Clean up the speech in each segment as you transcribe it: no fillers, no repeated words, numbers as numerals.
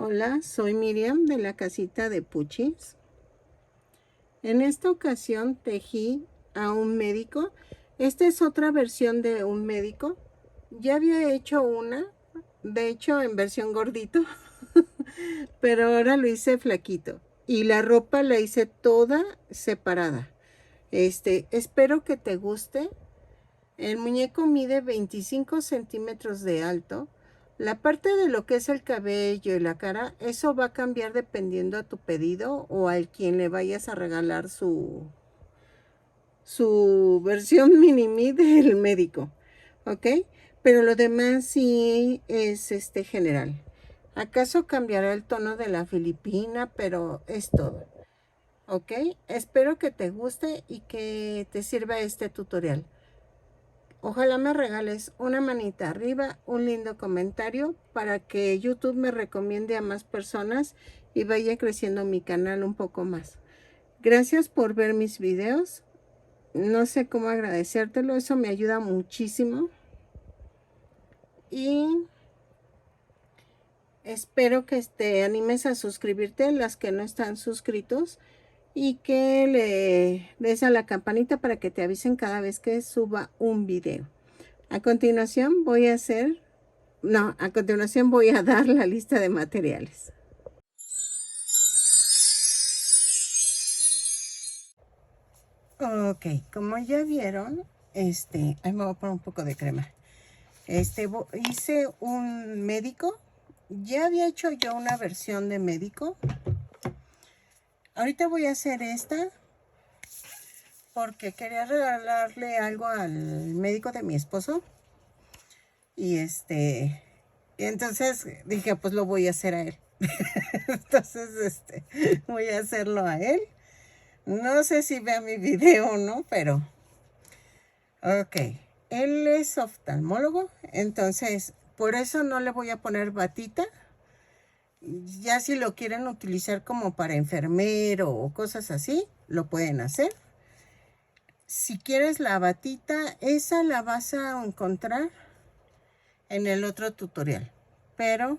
Hola, soy Miriam de la casita de Puchis. En esta ocasión tejí a un médico. Esta es otra versión de un médico. Ya había hecho una, de hecho en versión gordito, pero ahora lo hice flaquito. Y la ropa la hice toda separada. Espero que te guste. El muñeco mide 25 centímetros de alto. La parte de lo que es el cabello y la cara, eso va a cambiar dependiendo a tu pedido o al quien le vayas a regalar su versión mini-me del médico. ¿Ok? Pero lo demás sí es general. ¿Acaso cambiará el tono de la filipina? Pero es todo. ¿Ok? Espero que te guste y que te sirva este tutorial. Ojalá me regales una manita arriba, un lindo comentario para que YouTube me recomiende a más personas y vaya creciendo mi canal un poco más. Gracias por ver mis videos. No sé cómo agradecértelo, eso me ayuda muchísimo. Y espero que te animes a suscribirte, las que no están suscritos, y que le des a la campanita para que te avisen cada vez que suba un video. A continuación voy a dar la lista de materiales. Ok, como ya vieron, ahí me voy a poner un poco de crema. Hice un médico. Ya había hecho yo una versión de médico. Ahorita voy a hacer esta porque quería regalarle algo al médico de mi esposo. Y entonces dije, pues lo voy a hacer a él. Entonces, voy a hacerlo a él. No sé si vea mi video o no, pero ok. Él es oftalmólogo, entonces por eso no le voy a poner batita. Ya si lo quieren utilizar como para enfermero o cosas así, lo pueden hacer. Si quieres la batita, esa la vas a encontrar en el otro tutorial. Pero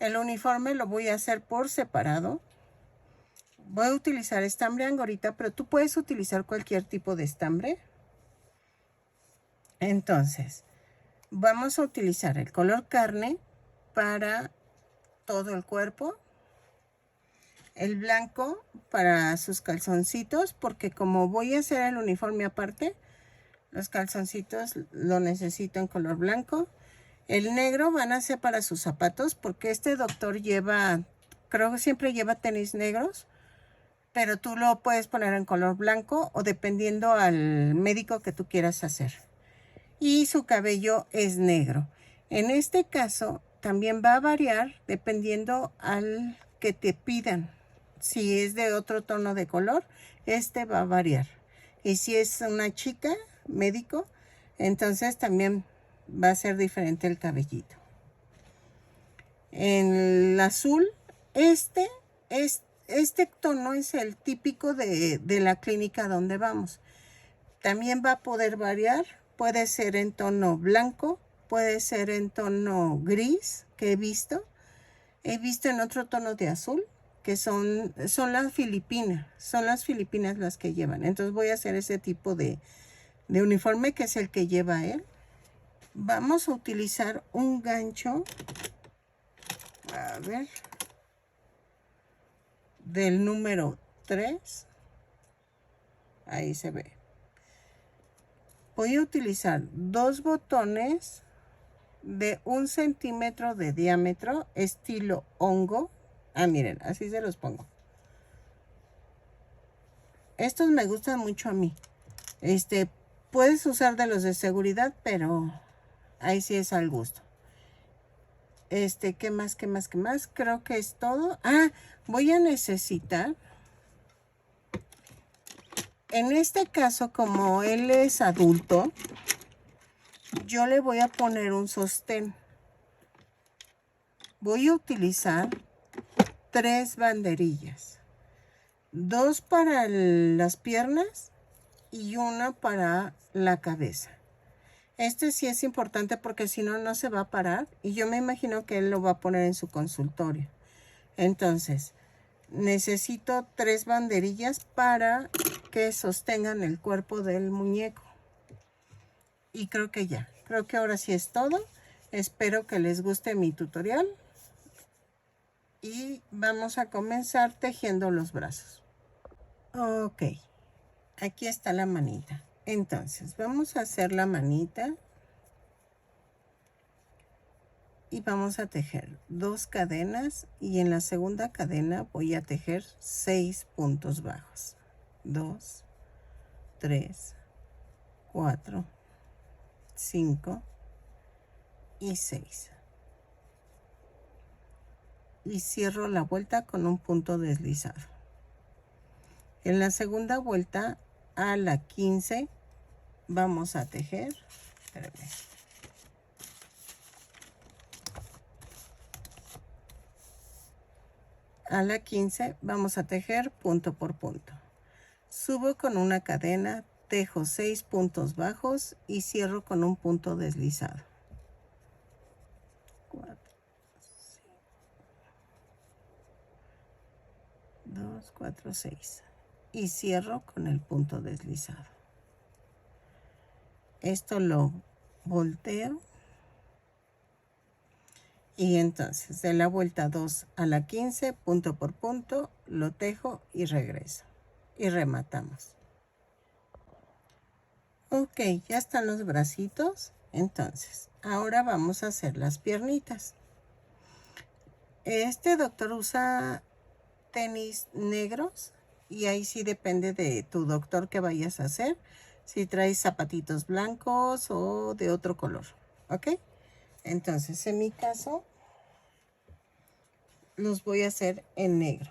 el uniforme lo voy a hacer por separado. Voy a utilizar estambre angorita, pero tú puedes utilizar cualquier tipo de estambre. Entonces, vamos a utilizar el color carne para todo el cuerpo. El blanco para sus calzoncitos, porque como voy a hacer el uniforme aparte, los calzoncitos lo necesito en color blanco. El negro van a ser para sus zapatos, porque este doctor lleva, creo que siempre lleva tenis negros, pero tú lo puedes poner en color blanco o dependiendo al médico que tú quieras hacer. Y su cabello es negro. En este caso también va a variar dependiendo al que te pidan. Si es de otro tono de color, va a variar. Y si es una chica médico, entonces también va a ser diferente el cabellito. En el azul, este tono es el típico de la clínica donde vamos. También va a poder variar. Puede ser en tono blanco, puede ser en tono gris, que he visto. He visto en otro tono de azul, que son las filipinas. Son las filipinas las que llevan. Entonces voy a hacer ese tipo de uniforme, que es el que lleva él. Vamos a utilizar un gancho. A ver. Del número 3. Ahí se ve. Voy a utilizar 2 botones de 1 centímetro de diámetro, estilo hongo. Ah, miren, así se los pongo. Estos me gustan mucho a mí. Puedes usar de los de seguridad, pero ahí sí es al gusto. ¿Qué más? Creo que es todo. Ah, voy a necesitar. En este caso, como él es adulto, yo le voy a poner un sostén. Voy a utilizar 3 banderillas. 2 para las piernas y 1 para la cabeza. Sí es importante porque si no, no se va a parar. Y yo me imagino que él lo va a poner en su consultorio. Entonces, necesito 3 banderillas para que sostengan el cuerpo del muñeco. Y creo que ya. Creo que ahora sí es todo. Espero que les guste mi tutorial. Y vamos a comenzar tejiendo los brazos. Ok. Aquí está la manita. Entonces, vamos a hacer la manita. Y vamos a tejer 2 cadenas y en la segunda cadena voy a tejer 6 puntos bajos. 2, 3, 4, 5 y 6. Y cierro la vuelta con un punto deslizado. En la segunda vuelta a la 15 vamos a tejer, espérame. A la 15 vamos a tejer punto por punto. Subo con una cadena, tejo 6 puntos bajos y cierro con un punto deslizado. 4, 2, 4, 6. Y cierro con el punto deslizado. Esto lo volteo. Y entonces de la vuelta 2 a la 15, punto por punto, lo tejo y regreso. Y rematamos. Ok, ya están los bracitos. Entonces, ahora vamos a hacer las piernitas. Este doctor usa tenis negros y ahí sí depende de tu doctor que vayas a hacer. Si traes zapatitos blancos o de otro color. ¿Ok? Entonces, en mi caso, los voy a hacer en negro.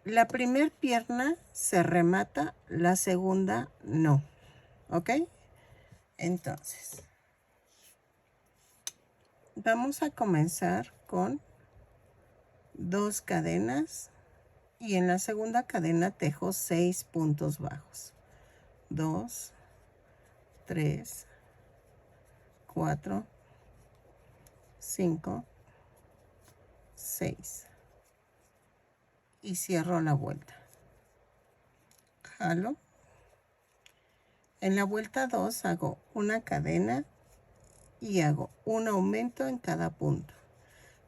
La primer pierna se remata, la segunda no. ¿Ok? Entonces, vamos a comenzar con 2 cadenas y en la segunda cadena tejo 6 puntos bajos. 2, 3, 4, 5, 6. Y cierro la vuelta. Jalo. En la vuelta 2 hago una cadena y hago un aumento en cada punto.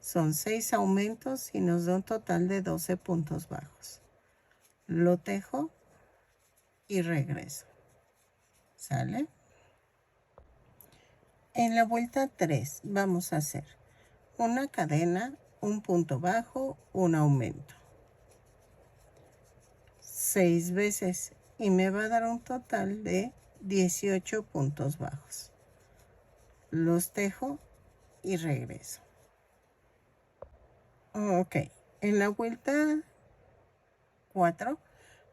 Son 6 aumentos y nos da un total de 12 puntos bajos. Lo tejo y regreso. ¿Sale? En la vuelta 3 vamos a hacer una cadena, un punto bajo, un aumento. 6 veces y me va a dar un total de 18 puntos bajos. Los tejo y regreso. Ok, en la vuelta 4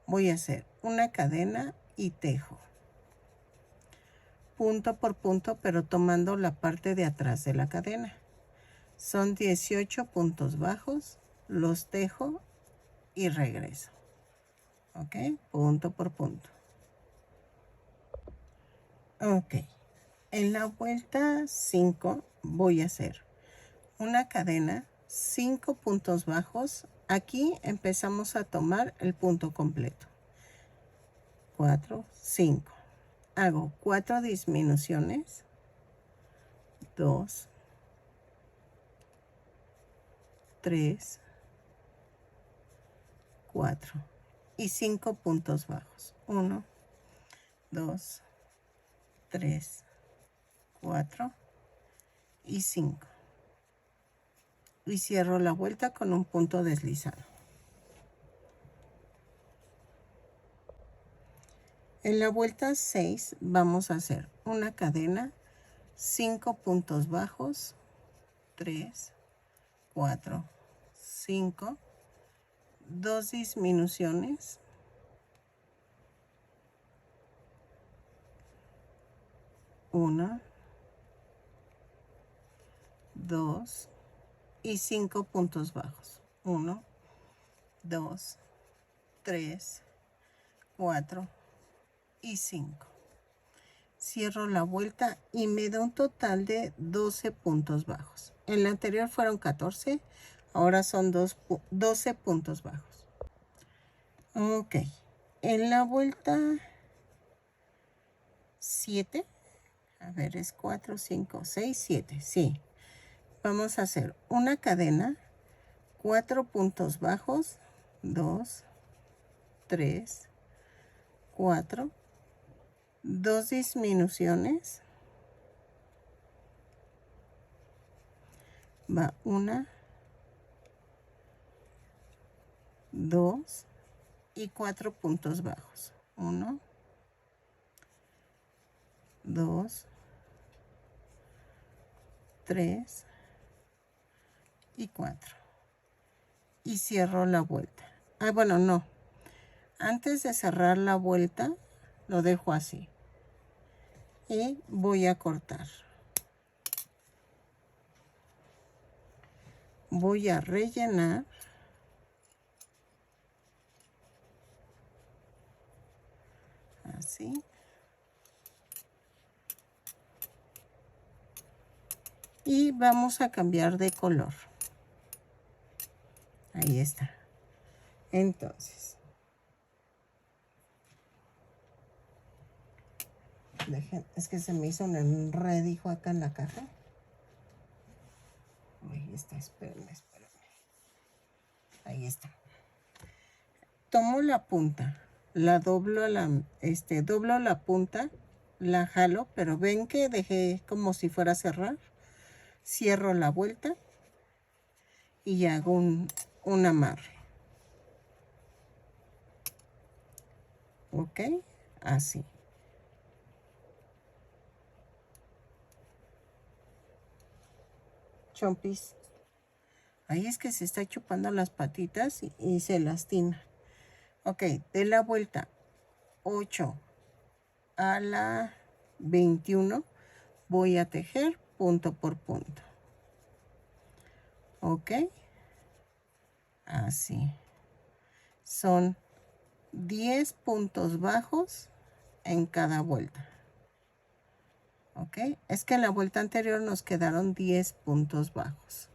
voy a hacer una cadena y tejo. Punto por punto, pero tomando la parte de atrás de la cadena. Son 18 puntos bajos, los tejo y regreso. Ok, punto por punto. Ok, en la vuelta 5 voy a hacer una cadena, 5 puntos bajos. Aquí empezamos a tomar el punto completo. 4, 5. Hago 4 disminuciones. 2, 3, 4 y 5 puntos bajos. 1, 2, 3, 4 y 5. Y cierro la vuelta con un punto deslizado. En la vuelta 6 vamos a hacer una cadena, 5 puntos bajos, 3, 4, 5, 2 disminuciones, 1, 2 y 5 puntos bajos. 1, 2, 3, 4 y 5. Cierro la vuelta y me da un total de 12 puntos bajos. En la anterior fueron 14, Ahora son 12 puntos bajos. Ok. En la vuelta 7, a ver, es 4, 5, 6, 7, sí. Vamos a hacer una cadena, 4 puntos bajos, 2, 3, 4, 2 disminuciones, va 1, 2 y 4 puntos bajos, 1, 2, 3 y 4 y cierro la vuelta. Ah, bueno, no, antes de cerrar la vuelta lo dejo así y voy a cortar. Voy a rellenar así. Y vamos a cambiar de color. Ahí está. Entonces, es que se me hizo un enredijo acá en la caja. Ahí está, espérenme. Ahí está. Tomo la punta, la doblo doblo la punta, la jalo, pero ven que dejé como si fuera a cerrar. Cierro la vuelta y hago un amarre. ¿Ok? Así. Chompis. Ahí es que se está chupando las patitas y se lastima. Ok, de la vuelta 8 a la 21 voy a tejer punto por punto. Ok, así. Son 10 puntos bajos en cada vuelta. Ok, es que en la vuelta anterior nos quedaron 10 puntos bajos.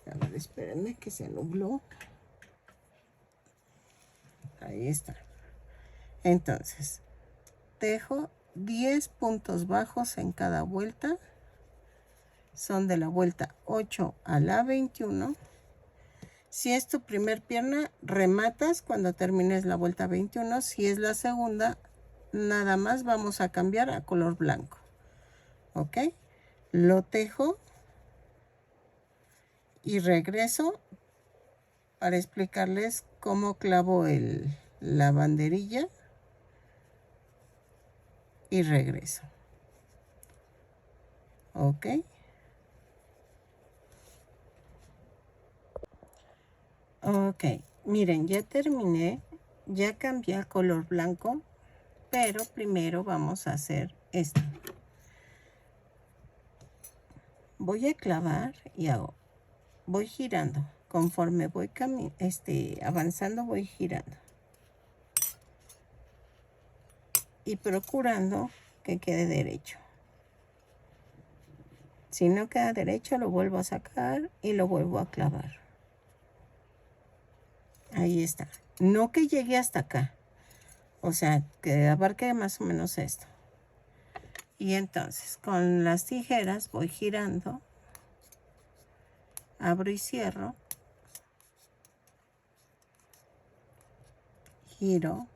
A ver, espérenme que se nubló. Ahí está. Entonces, tejo 10 puntos bajos en cada vuelta. Son de la vuelta 8 a la 21. Si es tu primer pierna, rematas cuando termines la vuelta 21. Si es la segunda, nada más vamos a cambiar a color blanco. ¿Ok? Lo tejo y regreso para explicarles cómo clavo la banderilla y regreso. ¿Ok? Ok, miren, ya terminé, ya cambié a color blanco, pero primero vamos a hacer esto. Voy a clavar y voy girando. Conforme voy avanzando, voy girando. Y procurando que quede derecho. Si no queda derecho, lo vuelvo a sacar y lo vuelvo a clavar. Ahí está. No que llegue hasta acá. O sea, que abarque más o menos esto. Y entonces, con las tijeras voy girando. Abro y cierro. Giro.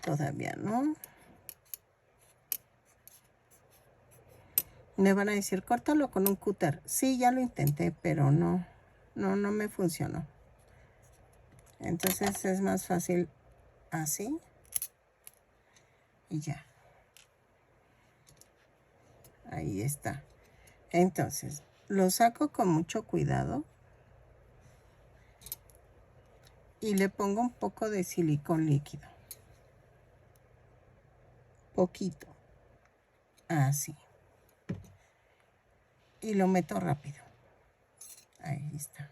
Todavía no. Me van a decir, córtalo con un cúter. Sí, ya lo intenté, pero no me funcionó. Entonces es más fácil así. Y ya. Ahí está. Entonces, lo saco con mucho cuidado. Y le pongo un poco de silicón líquido. Poquito. Así. Y lo meto rápido. Ahí está.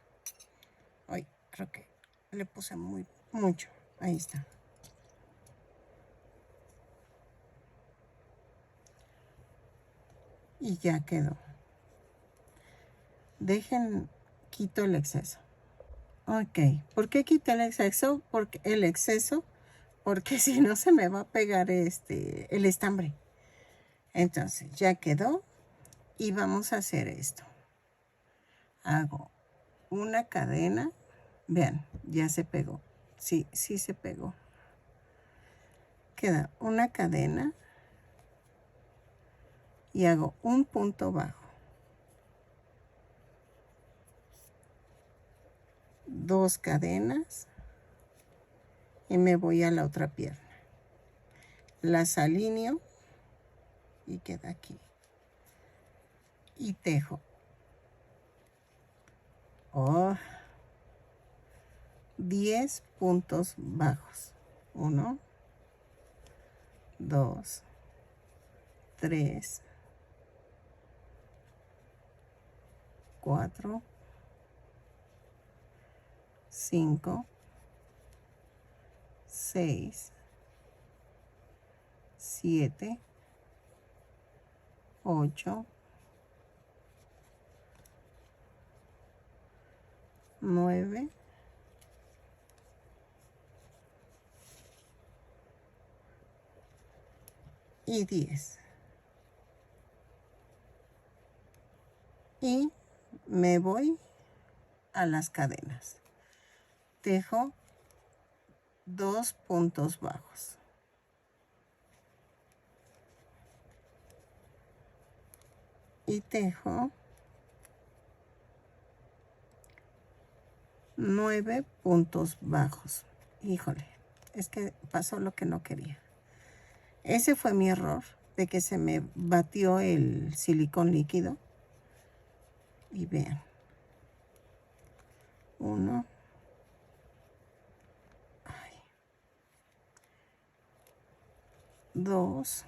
Ay, creo que le puse mucho. Ahí está. y ya quedó. Quito el exceso. Ok, ¿por qué quité el exceso? Porque si no se me va a pegar el estambre. Entonces ya quedó y vamos a hacer esto. Hago una cadena. Vean, ya se pegó. Sí, sí se pegó. Queda una cadena y hago un punto bajo. 2 cadenas y me voy a la otra pierna. Las alineo y queda aquí. Y tejo. 10 puntos bajos. 1, 2, 3, 4, 5, 6, 7, 8, 9, y 10. Y me voy a las cadenas. Tejo 2 puntos bajos. Y tejo 9 puntos bajos. Híjole, es que pasó lo que no quería. Ese fue mi error, de que se me batió el silicón líquido. Y vean. 1. 2.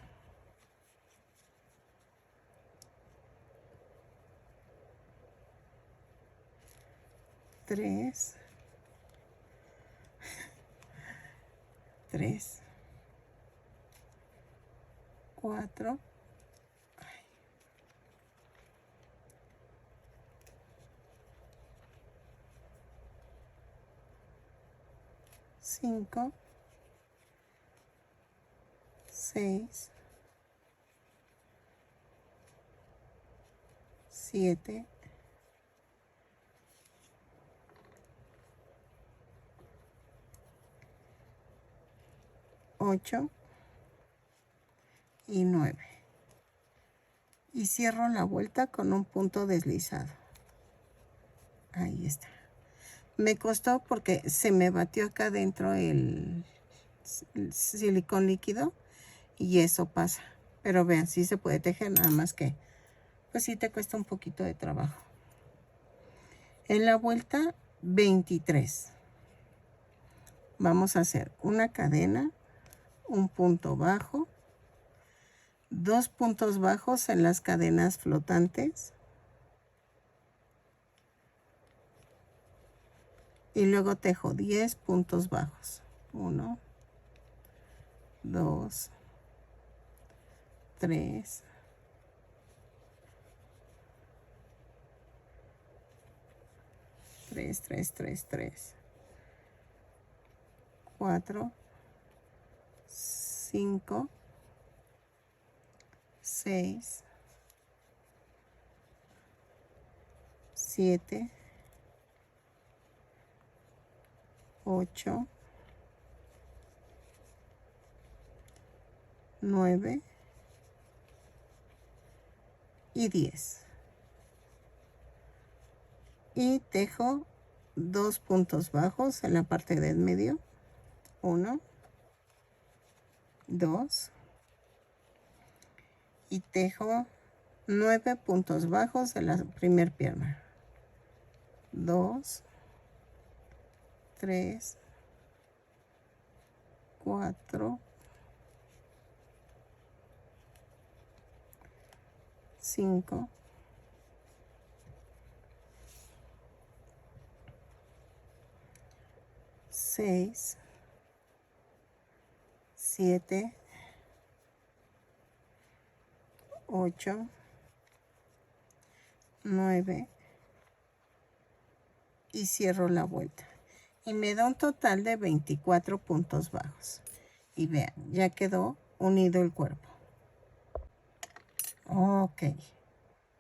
3. 4. 5. 6. 7. 8 y 9. Y cierro la vuelta con un punto deslizado. Ahí está. Me costó porque se me batió acá dentro el silicón líquido y eso pasa. Pero vean, sí se puede tejer, nada más que pues sí te cuesta un poquito de trabajo. En la vuelta 23 vamos a hacer una cadena, un punto bajo, 2 puntos bajos en las cadenas flotantes y luego tejo 10 puntos bajos. 1, 2, 3, 4, 5, 6, 7, 8, 9 y 10. Y tejo 2 puntos bajos en la parte del medio. 1, 2. Y tejo 9 puntos bajos en la primer pierna. 2, 3, 4, 5, 6, 7, 8, 9 y cierro la vuelta. Y me da un total de 24 puntos bajos. Y vean, ya quedó unido el cuerpo. Ok.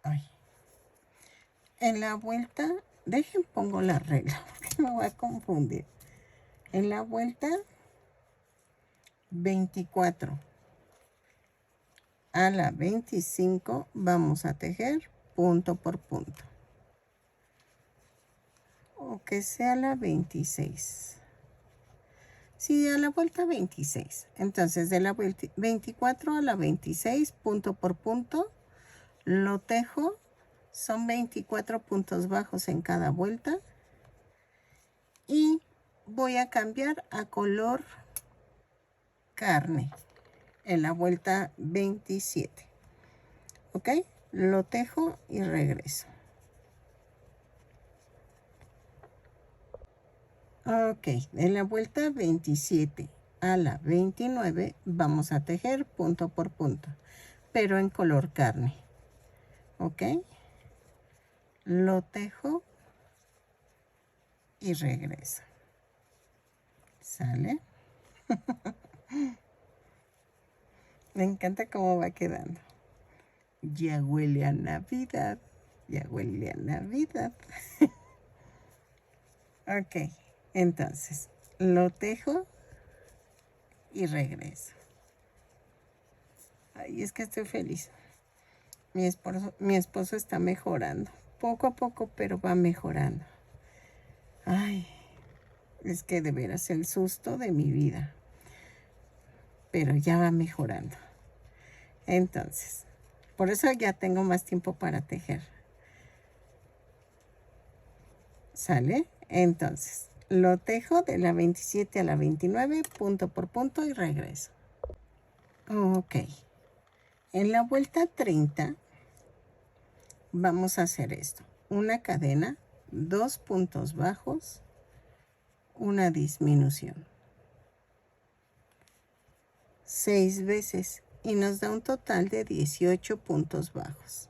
Ay. En la vuelta, dejen pongo la regla porque me voy a confundir. En la vuelta 24 a la 25 vamos a tejer punto por punto. O que sea la 26. Sí, a la vuelta 26. Entonces de la vuelta 24 a la 26, punto por punto, lo tejo. Son 24 puntos bajos en cada vuelta. Y voy a cambiar a color carne en la vuelta 27. ¿Ok? Lo tejo y regreso. Ok, en la vuelta 27 a la 29 vamos a tejer punto por punto, pero en color carne. ¿Ok? Lo tejo y regreso. ¿Sale? Me encanta cómo va quedando. Ya huele a Navidad. Ya huele a Navidad. Ok, entonces lo tejo y regreso. Ay, es que estoy feliz. Mi esposo está mejorando. Poco a poco, pero va mejorando. Ay, es que de veras el susto de mi vida. Pero ya va mejorando. Entonces, por eso ya tengo más tiempo para tejer. ¿Sale? Entonces, lo tejo de la 27 a la 29, punto por punto y regreso. Ok. En la vuelta 30 vamos a hacer esto. Una cadena, 2 puntos bajos, una disminución. 6 veces y nos da un total de 18 puntos bajos.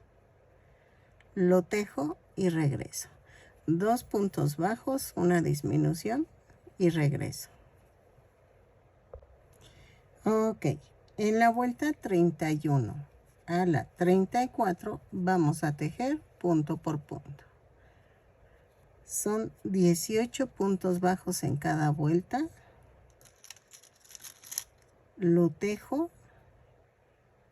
Lo tejo y regreso. 2 puntos bajos, una disminución y regreso. Ok, en la vuelta 31 a la 34 vamos a tejer punto por punto. Son 18 puntos bajos en cada vuelta. Lo tejo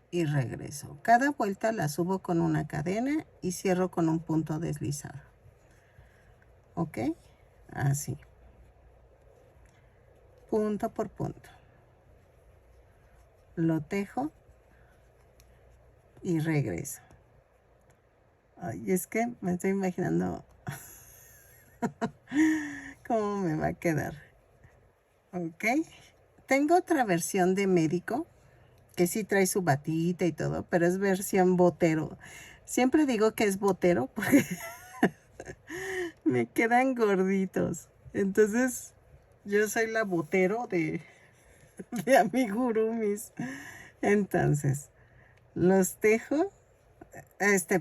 y regreso. Cada vuelta la subo con una cadena y cierro con un punto deslizado. ¿Ok? Así. Punto por punto. Lo tejo y regreso. Ay, es que me estoy imaginando cómo me va a quedar. ¿Ok? Tengo otra versión de médico que sí trae su batita y todo, pero es versión botero. Siempre digo que es botero porque me quedan gorditos. Entonces, yo soy la botero de amigurumis. Entonces, los tejo.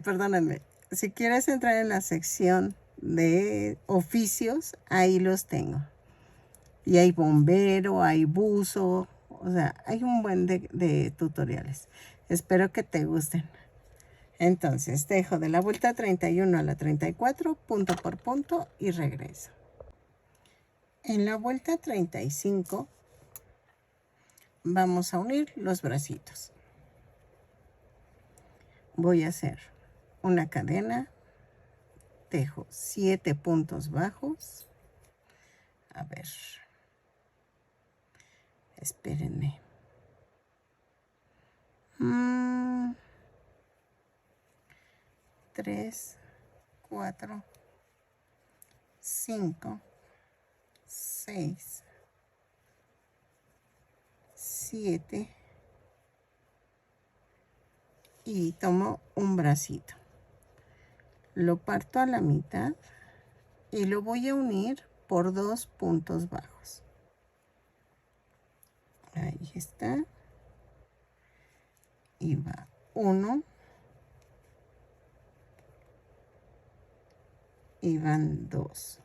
Perdónenme. Si quieres entrar en la sección de oficios, ahí los tengo. Y hay bombero, hay buzo, o sea, hay un buen de tutoriales. Espero que te gusten. Entonces, dejo de la vuelta 31 a la 34, punto por punto y regreso. En la vuelta 35, vamos a unir los bracitos. Voy a hacer una cadena, tejo 7 puntos bajos. A ver, espérenme. 3, 4, 5, 6, 7 y tomo un bracito. Lo parto a la mitad y lo voy a unir por 2 puntos bajos. Ahí está. Y va 1, y van 2.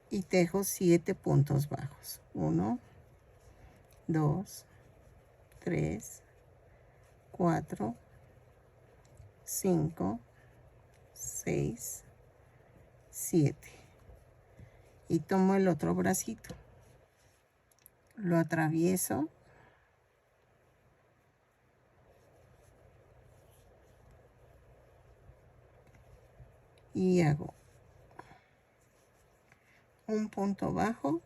Y tejo 7 puntos bajos. 1, 2, 3, 4, 5, 6, 7. Y tomo el otro bracito. Lo atravieso. Y hago un punto bajo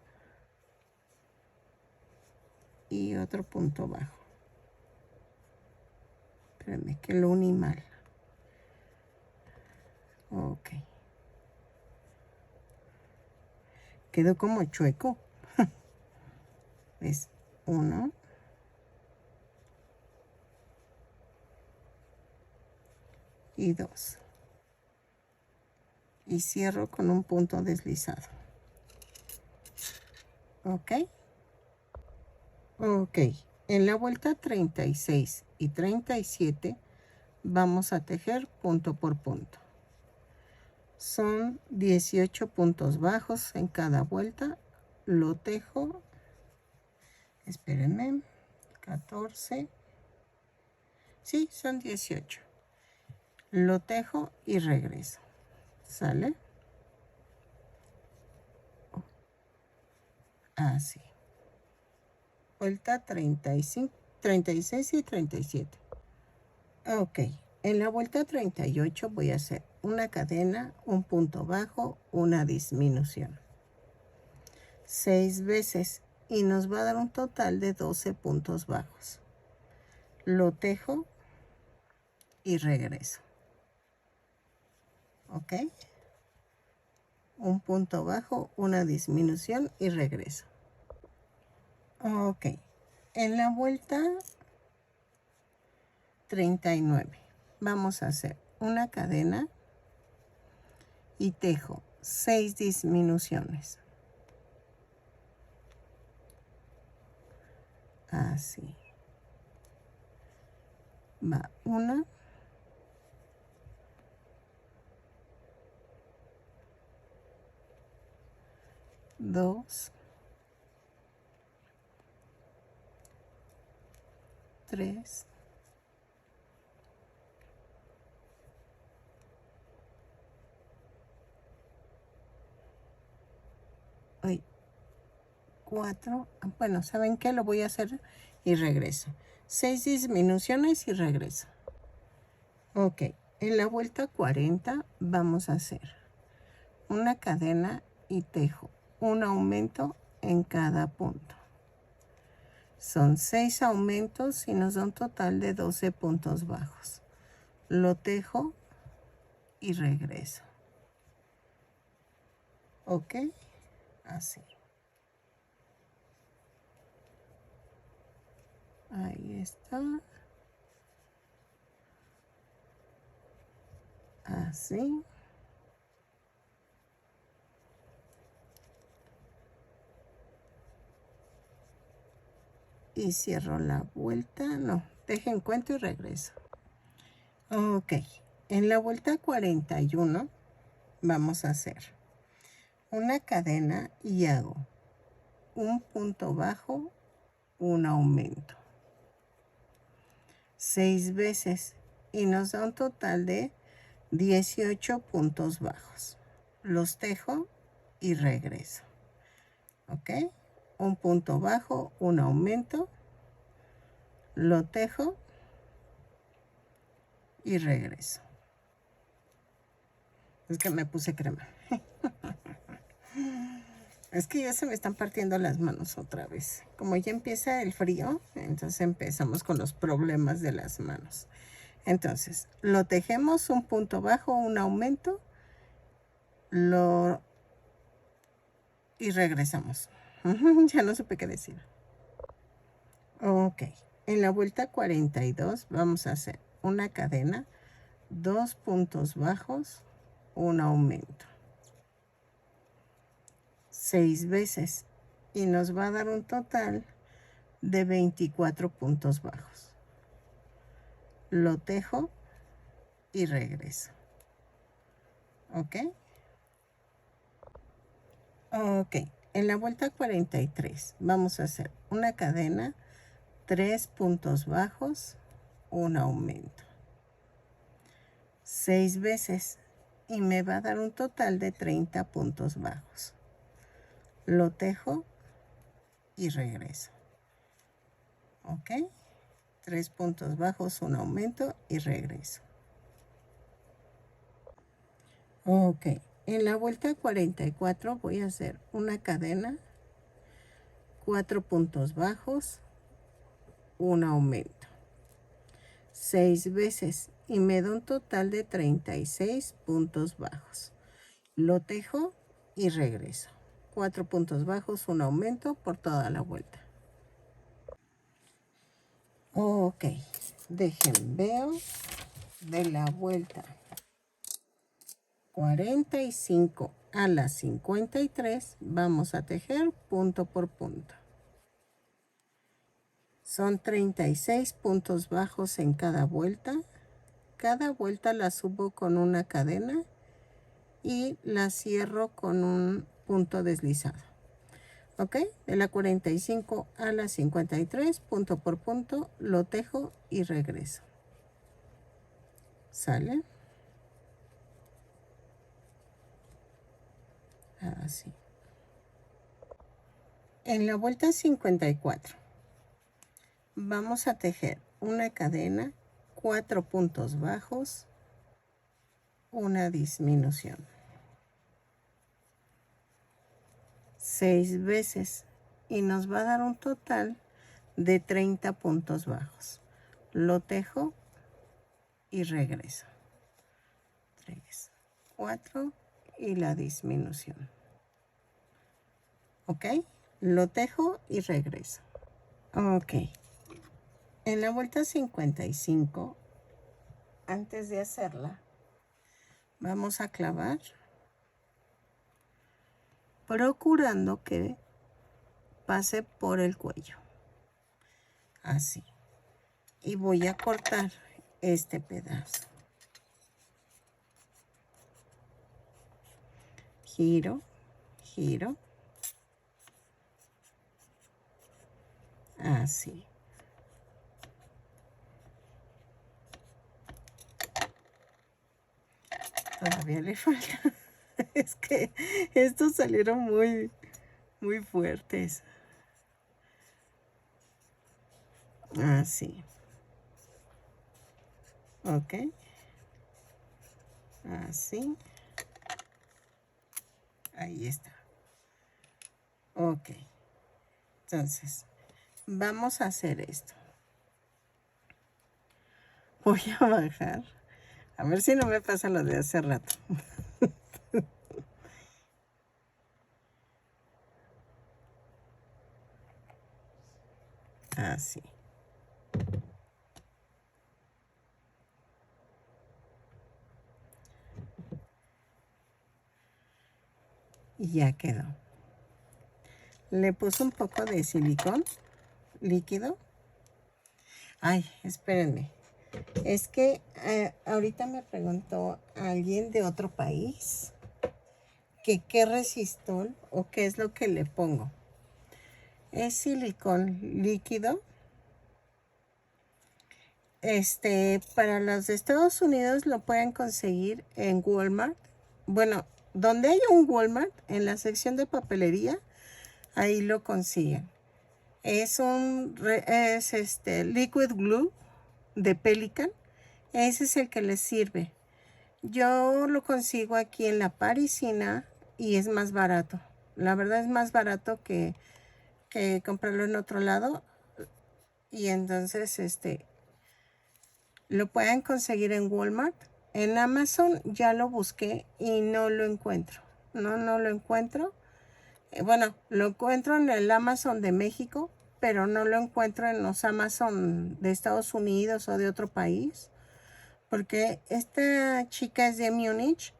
y otro punto bajo. Espérenme que lo uní mal. Ok. Quedó como chueco. Es 1, y 2. Y cierro con un punto deslizado. Ok. Ok. En la vuelta 36 y 37 vamos a tejer punto por punto. Son 18 puntos bajos en cada vuelta. Lo tejo. Espérenme. 14. Sí, son 18. Lo tejo y regreso. ¿Sale? Así. Vuelta 35, 36 y 37. Ok. En la vuelta 38 voy a hacer una cadena, un punto bajo, una disminución. 6 veces y nos va a dar un total de 12 puntos bajos. Lo tejo y regreso. Ok. Un punto bajo, una disminución y regreso. Ok. En la vuelta 39 vamos a hacer una cadena y tejo 6 disminuciones. Así. Va 1, 2, 3, 4. Bueno, ¿saben qué? Lo voy a hacer y regreso. 6 disminuciones y regreso. Ok. En la vuelta 40 vamos a hacer una cadena y tejo un aumento en cada punto. Son 6 aumentos y nos da un total de 12 puntos bajos. Lo tejo y regreso. Ok, así. Ahí está. Así. Y cierro la vuelta. No, dejen cuento y regreso. Ok, en la vuelta 41 vamos a hacer una cadena y hago un punto bajo, un aumento. 6 veces y nos da un total de 18 puntos bajos. Los tejo y regreso. Ok, un punto bajo, un aumento. Lo tejo y regreso. Es que me puse crema. Es que ya se me están partiendo las manos otra vez. Como ya empieza el frío, entonces empezamos con los problemas de las manos. Entonces, lo tejemos un punto bajo, un aumento, y regresamos. Ya no supe qué decir. Ok, en la vuelta 42 vamos a hacer una cadena, 2 puntos bajos, un aumento. 6 veces y nos va a dar un total de 24 puntos bajos. Lo tejo y regreso. ¿Ok? Ok, en la vuelta 43 vamos a hacer una cadena, 3 puntos bajos, un aumento, 6 veces y me va a dar un total de 30 puntos bajos. Lo tejo y regreso. ¿Ok? 3 puntos bajos, un aumento y regreso. Ok, en la vuelta 44 voy a hacer una cadena, 4 puntos bajos, un aumento, 6 veces y me da un total de 36 puntos bajos. Lo tejo y regreso. 4 puntos bajos, un aumento por toda la vuelta. Ok, dejen veo de la vuelta 45 a la 53 vamos a tejer punto por punto. Son 36 puntos bajos en cada vuelta. Cada vuelta la subo con una cadena y la cierro con un punto deslizado. ¿Ok? De la 45 a la 53, punto por punto, lo tejo y regreso. ¿Sale? Así. En la vuelta 54 vamos a tejer una cadena, 4 puntos bajos, una disminución, 6 veces y nos va a dar un total de 30 puntos bajos. Lo tejo y regreso. 3, 4 y la disminución. ¿Ok? Lo tejo y regreso. Ok. En la vuelta 55, antes de hacerla, vamos a clavar procurando que pase por el cuello. Así. Y voy a cortar este pedazo. Giro, giro. Así. Todavía le falta. Es que estos salieron muy fuertes. Así. Ok. Así. Ahí está. Ok. Entonces, vamos a hacer esto. Voy a bajar. A ver si no me pasa lo de hace rato. Así. Y ya quedó. Le puse un poco de silicón líquido. Ay, espérenme. Es que ahorita me preguntó alguien de otro país que qué resistol o qué es lo que le pongo. Es silicón líquido. Para los de Estados Unidos lo pueden conseguir en Walmart. Bueno, donde hay un Walmart, en la sección de papelería, ahí lo consiguen. Es liquid glue de Pelican. Ese es el que les sirve. Yo lo consigo aquí en la Parisina y es más barato. La verdad es más barato que comprarlo en otro lado. Y entonces lo pueden conseguir en Walmart. En Amazon ya lo busqué y no lo encuentro. No lo encuentro. Bueno, lo encuentro en el Amazon de México, pero no lo encuentro en los Amazon de Estados Unidos o de otro país. Porque esta chica es de Múnich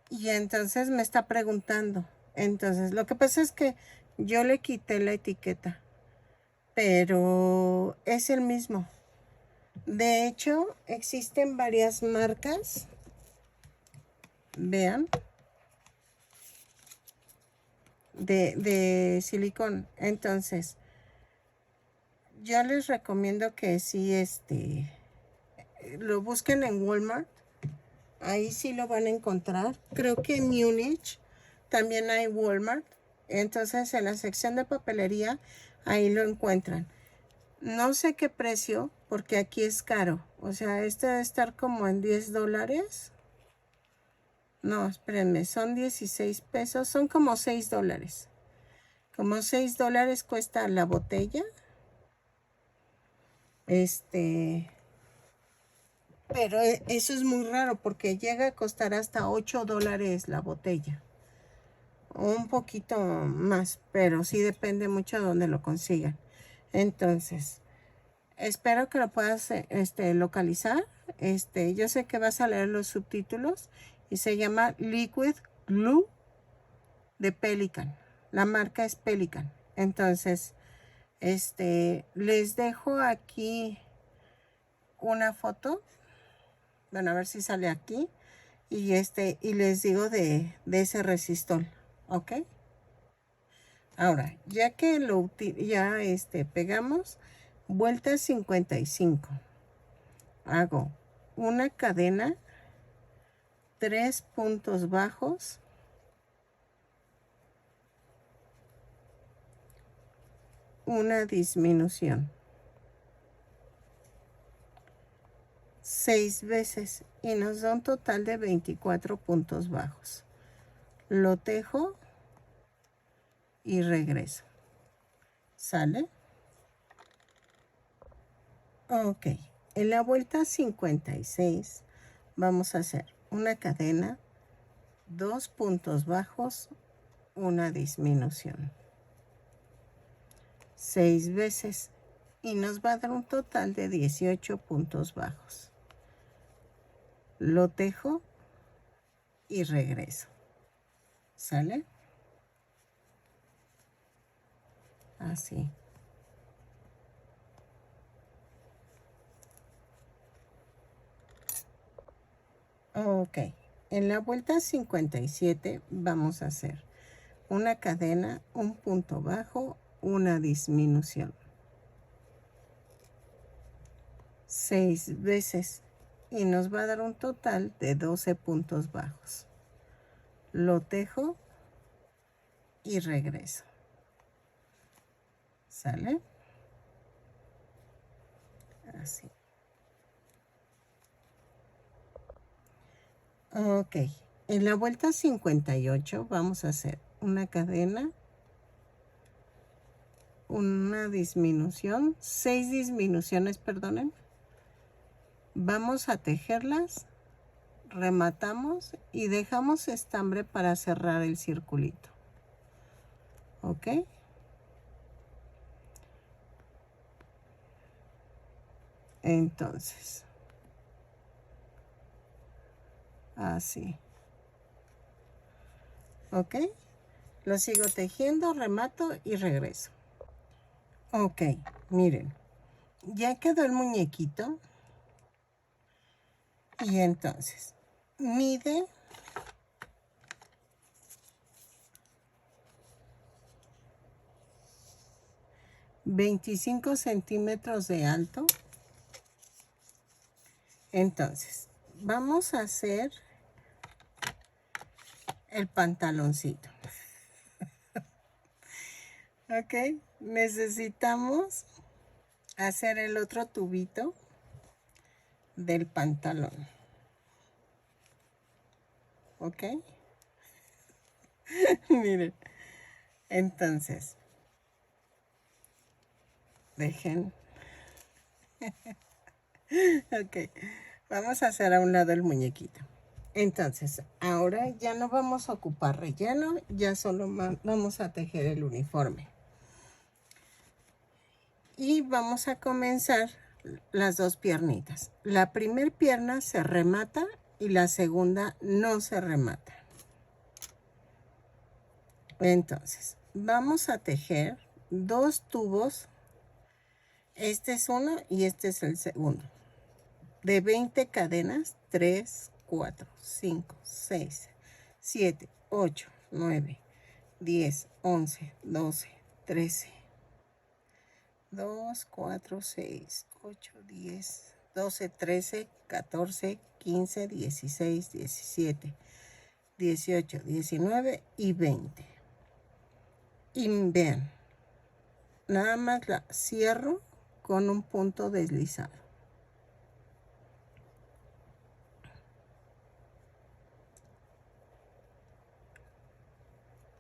y entonces me está preguntando. Entonces, lo que pasa es que yo le quité la etiqueta, pero es el mismo. De hecho, existen varias marcas. Vean. De silicón. Entonces, yo les recomiendo que sí, lo busquen en Walmart. Ahí sí lo van a encontrar. Creo que en Múnich también hay Walmart. Entonces, en la sección de papelería, ahí lo encuentran. No sé qué precio, porque aquí es caro. O sea, este debe estar como en $10. No, espérenme, son 16 pesos. Son como $6. Como $6 cuesta la botella. Pero eso es muy raro porque llega a costar hasta $8 la botella. O un poquito más, pero sí depende mucho de dónde lo consigan. Entonces, espero que lo puedas localizar. Yo sé que vas a leer los subtítulos y se llama Liquid Glue de Pelican. La marca es Pelican. Entonces, les dejo aquí una foto. Bueno, a ver si sale aquí. Y les digo de ese resistol. ¿Ok? Ahora, ya que pegamos, vuelta 55. Hago una cadena, 3 puntos bajos, una disminución. 6 veces y nos da un total de 24 puntos bajos. Lo tejo y regreso. ¿Sale? Ok. En la vuelta 56 vamos a hacer una cadena, 2 puntos bajos, una disminución. 6 veces y nos va a dar un total de 18 puntos bajos. Lo tejo y regreso. ¿Sale? Así. Ok. En la vuelta 57 vamos a hacer una cadena, un punto bajo, una disminución. 6 veces y nos va a dar un total de 12 puntos bajos. Lo tejo y regreso. ¿Sale? Así. Ok. En la vuelta 58 vamos a hacer una cadena, una disminución, 6 disminuciones, perdonen. Vamos a tejerlas, rematamos y dejamos estambre para cerrar el circulito. ¿Ok? Entonces, así. ¿Ok? Lo sigo tejiendo, remato y regreso. Ok, miren. Ya quedó el muñequito. Y entonces, mide 25 centímetros de alto. Entonces, vamos a hacer el pantaloncito. Ok, necesitamos hacer el otro tubito del pantalón. Ok, miren. Entonces, dejen. Ok, vamos a hacer a un lado el muñequito. Entonces, ahora ya no vamos a ocupar relleno, ya solo vamos a tejer el uniforme. Y vamos a comenzar las dos piernitas. La primera pierna se remata y la segunda no se remata. Entonces, vamos a tejer 2 tubos. Este es uno y este es el segundo. de 20 cadenas, 3, 4, 5, 6, 7, 8, 9, 10, 11, 12, 13, 2, 4, 6, 8, 10, 12, 13, 14, 15, 16, 17, 18, 19 y 20. Y vean, nada más la cierro con un punto deslizado.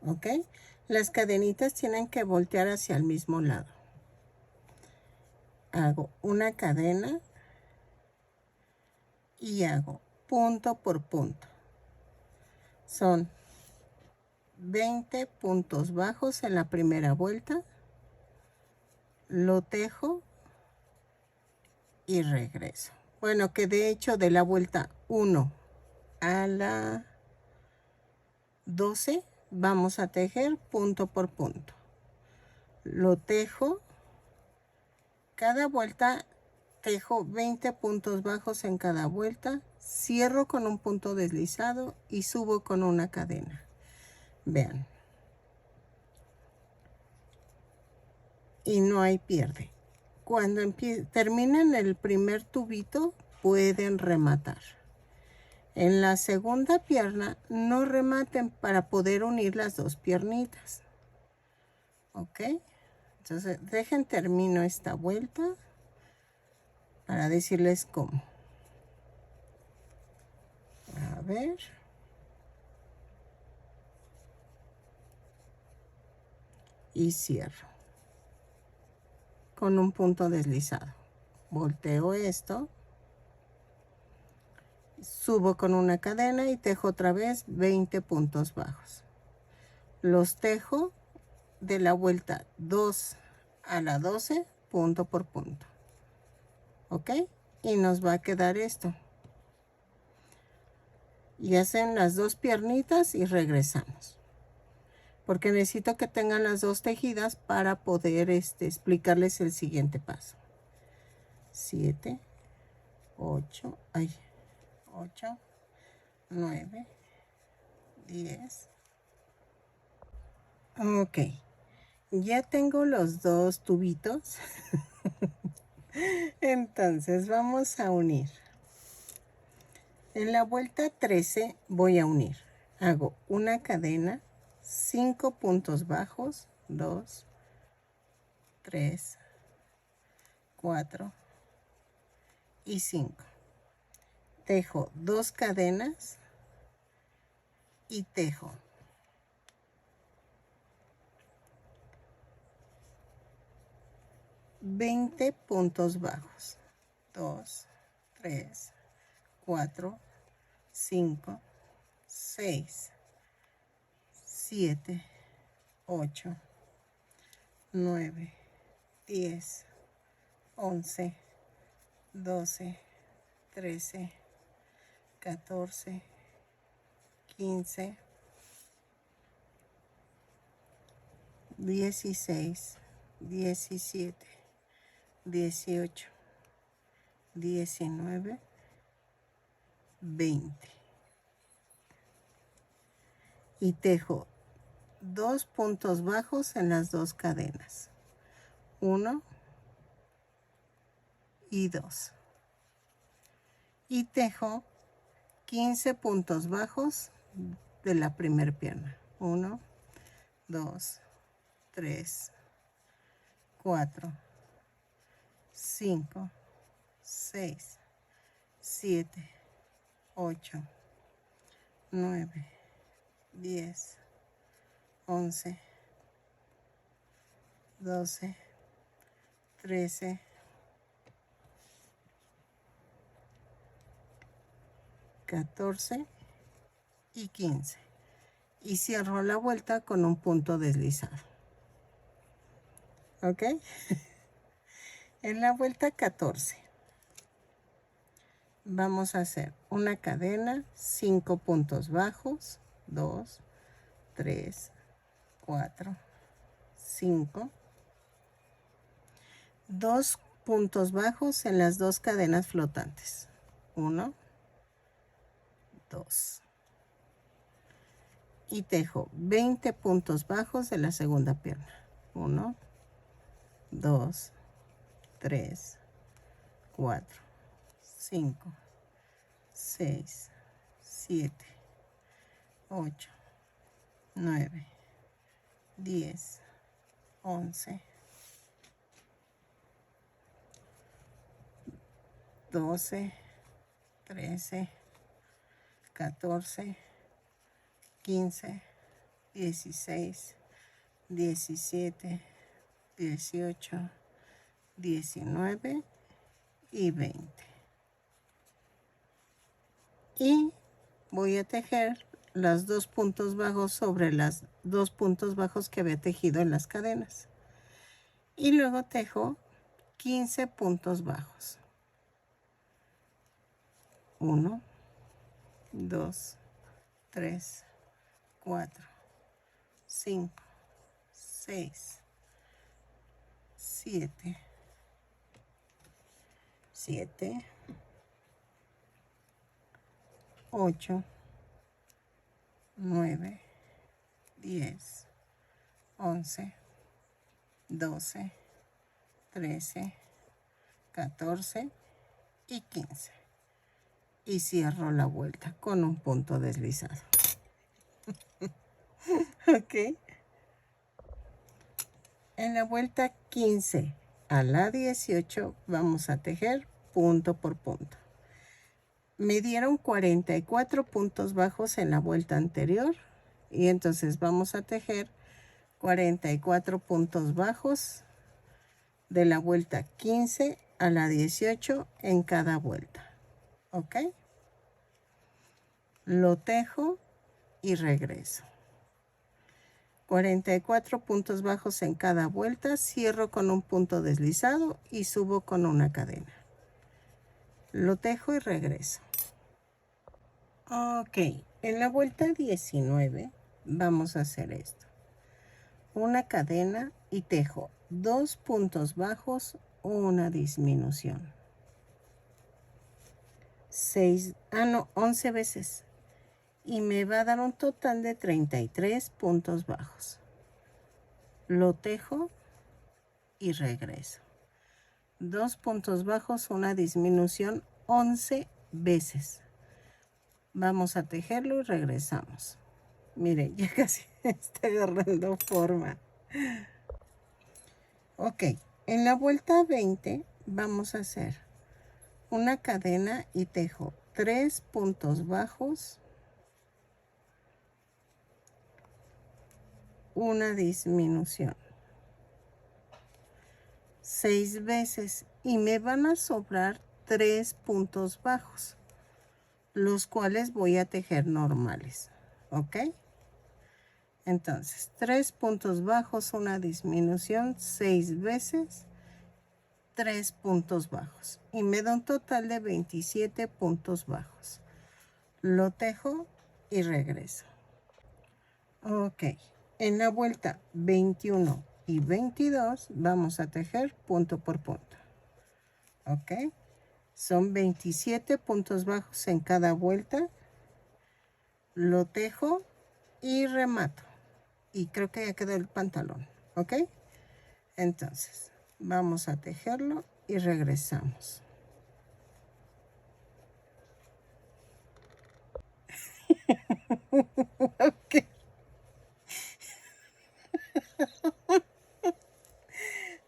¿Ok? Las cadenitas tienen que voltear hacia el mismo lado. Hago una cadena y hago punto por punto. Son 20 puntos bajos en la primera vuelta. Lo tejo y regreso. Bueno, que de hecho de la vuelta 1 a la 12 vamos a tejer punto por punto. Lo tejo. Cada vuelta tejo 20 puntos bajos en cada vuelta. Cierro con un punto deslizado y subo con una cadena. Vean. Y no hay pierde. Cuando terminen el primer tubito, pueden rematar. En la segunda pierna, no rematen para poder unir las dos piernitas. ¿Ok? Entonces, termino esta vuelta para decirles cómo. A ver. Y cierro. Con un punto deslizado. Volteo esto. Subo con una cadena y tejo otra vez 20 puntos bajos. Los tejo de la vuelta 2 a la 12, punto por punto. ¿Ok? Y nos va a quedar esto. Y hacen las dos piernitas y regresamos. Porque necesito que tengan las dos tejidas para poder explicarles el siguiente paso. 7, 8, 8, 9, 10. Ok. Ya tengo los dos tubitos. Entonces vamos a unir. En la vuelta 13 voy a unir. Hago una cadena, 5 puntos bajos, 2, 3, 4 y 5. Tejo 2 cadenas y tejo 20 puntos bajos. 2, 3, 4, 5, 6, 7, 8, 9, 10, 11, 12, 13, 14, 15, 16, 17, 18, 19, 20. Y tejo 2 puntos bajos en las dos cadenas. 1 y 2. Y tejo 15 puntos bajos de la primera pierna. 1, 2, 3, 4, 5, 6, 7, 8, 9, 10, 11, 12, 13, 14 y 15. Y cierro la vuelta con un punto deslizado. ¿Ok? En la vuelta 14 vamos a hacer una cadena, 5 puntos bajos, 2, 3, 4, 5, 2 puntos bajos en las dos cadenas flotantes, 1, 2. Y tejo 20 puntos bajos de la segunda pierna. 1, 2, 3, 4, 5, 6, 7, 8, 9, 10, 11, 12, 13, 14, 15, 16, 17, 18, 19 y 20. Y voy a tejer los 2 puntos bajos sobre los 2 puntos bajos que había tejido en las cadenas. Y luego tejo 15 puntos bajos. 1, 2, 3, 4, 5, 6, 7, 8, 9, 10, 11, 12, 13, 14 y 15. Y cierro la vuelta con un punto deslizado. Ok. En la vuelta 15 a la 18 vamos a tejer punto por punto. Me dieron 44 puntos bajos en la vuelta anterior y entonces vamos a tejer 44 puntos bajos de la vuelta 15 a la 18 en cada vuelta. ¿Ok? Lo tejo y regreso. 44 puntos bajos en cada vuelta, cierro con un punto deslizado y subo con una cadena. Lo tejo y regreso. Ok, en la vuelta 19 vamos a hacer esto. Una cadena y tejo 2 puntos bajos, una disminución. 11 veces. Y me va a dar un total de 33 puntos bajos. Lo tejo y regreso. 2 puntos bajos, una disminución, 11 veces. Vamos a tejerlo y regresamos. Miren, ya casi está agarrando forma. Ok, en la vuelta 20 vamos a hacer una cadena y tejo 3 puntos bajos, una disminución. 6 veces y me van a sobrar 3 puntos bajos, los cuales voy a tejer normales. ¿Ok? Entonces, 3 puntos bajos, una disminución, 6 veces, 3 puntos bajos. Y me da un total de 27 puntos bajos. Lo tejo y regreso. Ok, en la vuelta 21 y 22 vamos a tejer punto por punto. Ok, son 27 puntos bajos en cada vuelta. Lo tejo y remato. Y creo que ya quedó el pantalón. Ok, entonces vamos a tejerlo y regresamos. Ok.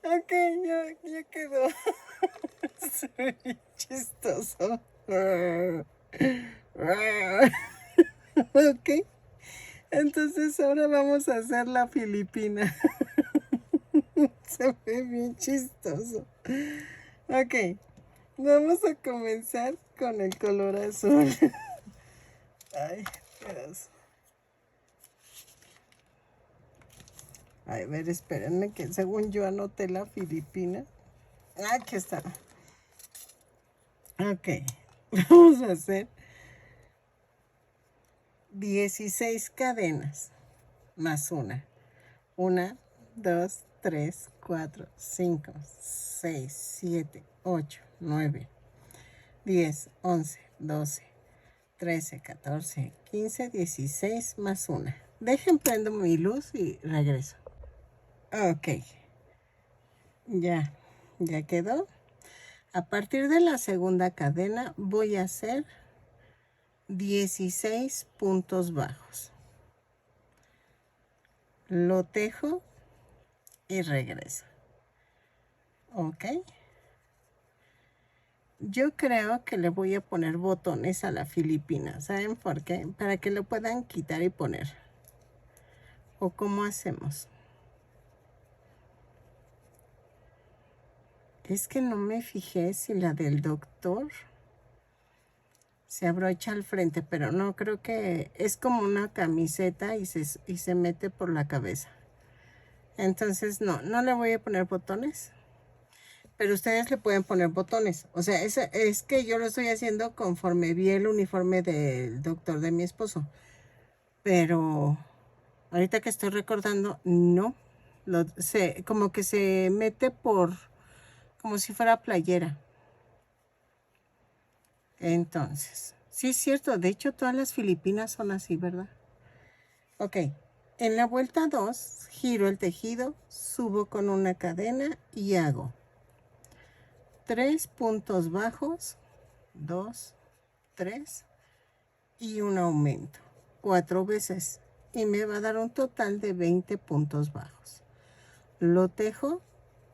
Ok, ya quedó. Se ve bien chistoso. Ok, entonces ahora vamos a hacer la filipina. Se ve bien chistoso. Ok, vamos a comenzar con el color azul. Ay, Dios. Ay, a ver, espérenme que según yo anoté la filipina. Aquí está. Ok, vamos a hacer 16 cadenas más una. 1, 2, 3, 4, 5, 6, 7, 8, 9, 10, 11, 12, 13, 14, 15, 16 más 1. Dejen prendo mi luz y regreso. Ok. Ya quedó. A partir de la segunda cadena voy a hacer 16 puntos bajos. Lo tejo y regreso. Ok. Yo creo que le voy a poner botones a la filipina. ¿Saben por qué? Para que lo puedan quitar y poner. ¿O cómo hacemos? Es que no me fijé si la del doctor se abrocha al frente, pero no, creo que es como una camiseta y se mete por la cabeza. Entonces no le voy a poner botones. Pero ustedes le pueden poner botones. O sea, es que yo lo estoy haciendo conforme vi el uniforme del doctor de mi esposo. Pero ahorita que estoy recordando, no. Como que se mete como si fuera playera. Entonces, sí es cierto. De hecho, todas las filipinas son así, ¿verdad? Ok. En la vuelta 2, giro el tejido, subo con una cadena y hago 3 puntos bajos, 2, 3 y un aumento 4 veces y me va a dar un total de 20 puntos bajos. Lo tejo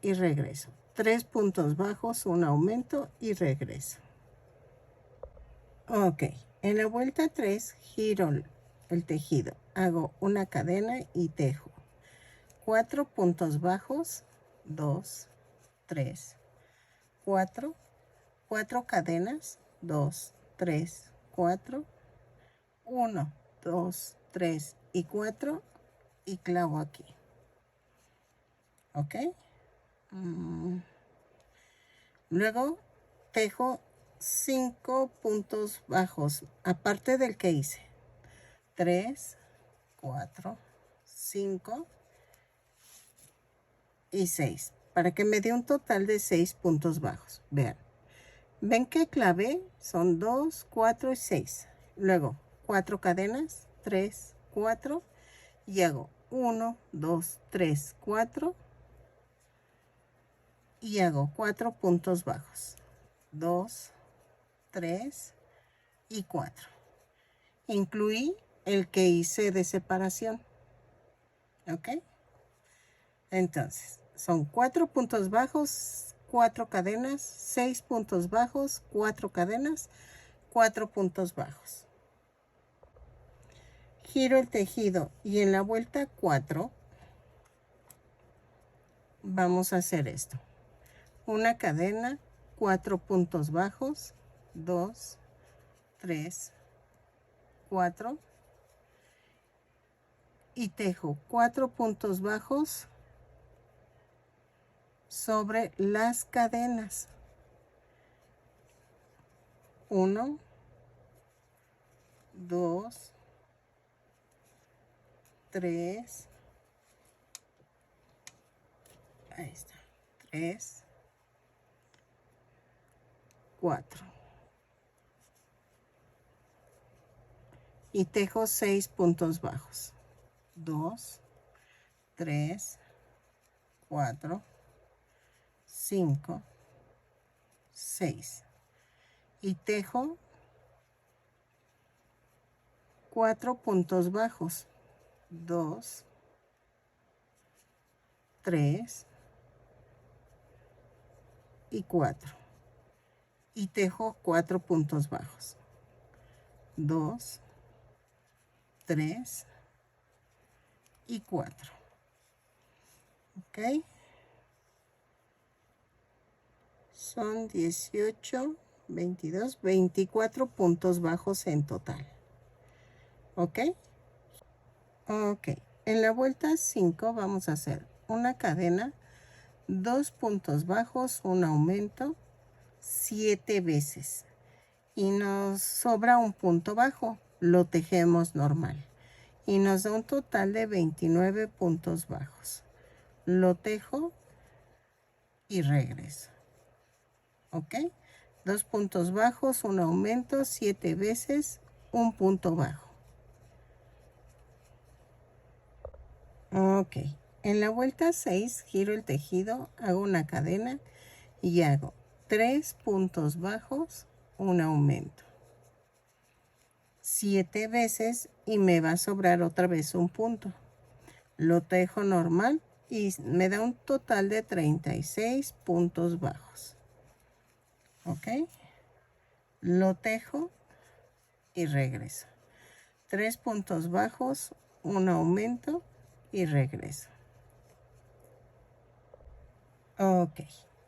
y regreso. 3 puntos bajos, un aumento y regreso. Ok, en la vuelta 3 giro el tejido, hago una cadena y tejo. 4 puntos bajos, 2, 3, 4, 4 cadenas, 2, 3, 4, 1, 2, 3 y 4 y clavo aquí. ¿Ok? Luego tejo 5 puntos bajos, aparte del que hice. 3, 4, 5 y 6, para que me dé un total de 6 puntos bajos. Vean. ¿Ven que clavé? Son 2, 4 y 6. Luego 4 cadenas, 3, 4 y hago 1, 2, 3, 4 y hago 4 puntos bajos. 2, 3 y 4. Incluí el que hice de separación. ¿Ok? Entonces, son 4 puntos bajos, 4 cadenas, 6 puntos bajos, 4 cadenas, 4 puntos bajos. Giro el tejido y en la vuelta 4 vamos a hacer esto. Una cadena, 4 puntos bajos, 2, 3, 4 y tejo 4 puntos bajos sobre las cadenas. 1, 2, 3, ahí está, 3, 4 y tejo 6 puntos bajos. 2, 3, 4, 5, 6 y tejo 4 puntos bajos. 2, 3 y 4 y tejo 4 puntos bajos. 2, 3 y 4. Ok. Son 18, 22, 24 puntos bajos en total. ¿Ok? Ok. En la vuelta 5 vamos a hacer una cadena, 2 puntos bajos, un aumento, 7 veces. Y nos sobra un punto bajo. Lo tejemos normal. Y nos da un total de 29 puntos bajos. Lo tejo y regreso. ¿Ok? 2 puntos bajos, un aumento, 7 veces, un punto bajo. Ok, en la vuelta 6 giro el tejido, hago una cadena y hago 3 puntos bajos, un aumento, 7 veces y me va a sobrar otra vez un punto. Lo tejo normal y me da un total de 36 puntos bajos. Ok, lo tejo y regreso. 3 puntos bajos, un aumento y regreso. Ok,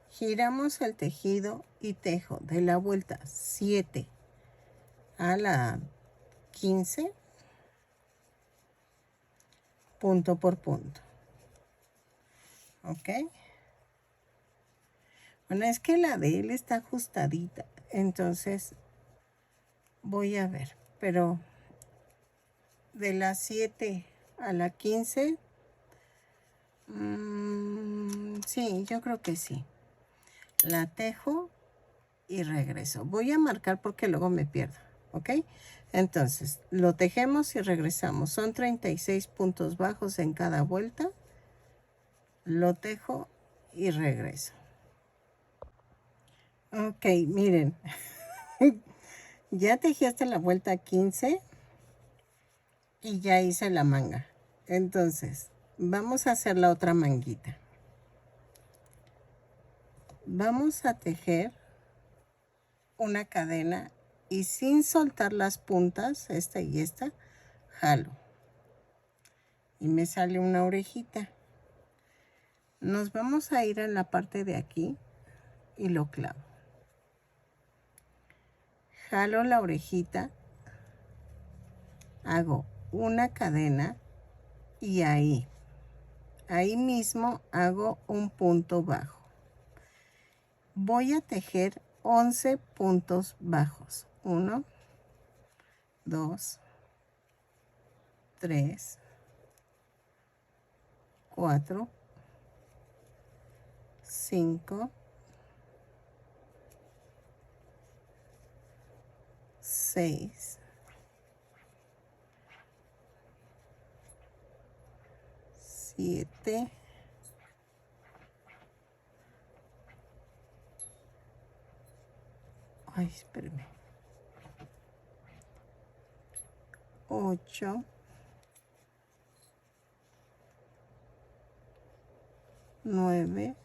giramos el tejido y tejo de la vuelta 7 a la 15, punto por punto. Ok, bueno, es que la de él está ajustadita, entonces voy a ver, pero de la 7 a la 15, sí, yo creo que sí. La tejo y regreso. Voy a marcar porque luego me pierdo, ¿ok? Entonces, lo tejemos y regresamos. Son 36 puntos bajos en cada vuelta. Lo tejo y regreso. Ok, miren. Ya tejí hasta la vuelta 15 y ya hice la manga. Entonces, vamos a hacer la otra manguita. Vamos a tejer una cadena y sin soltar las puntas, esta y esta, jalo. Y me sale una orejita. Nos vamos a ir en la parte de aquí y lo clavo. Jalo la orejita, hago una cadena y ahí mismo hago un punto bajo. Voy a tejer 11 puntos bajos. 1, 2, 3, 4, 5, 6, 7, 8, 9,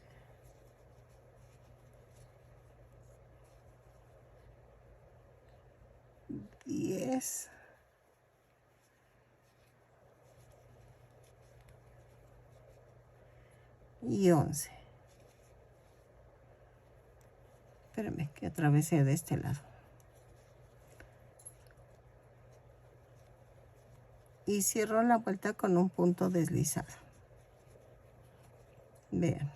10, y 11. Espérenme que atravesé de este lado. Y cierro la vuelta con un punto deslizado. Vean.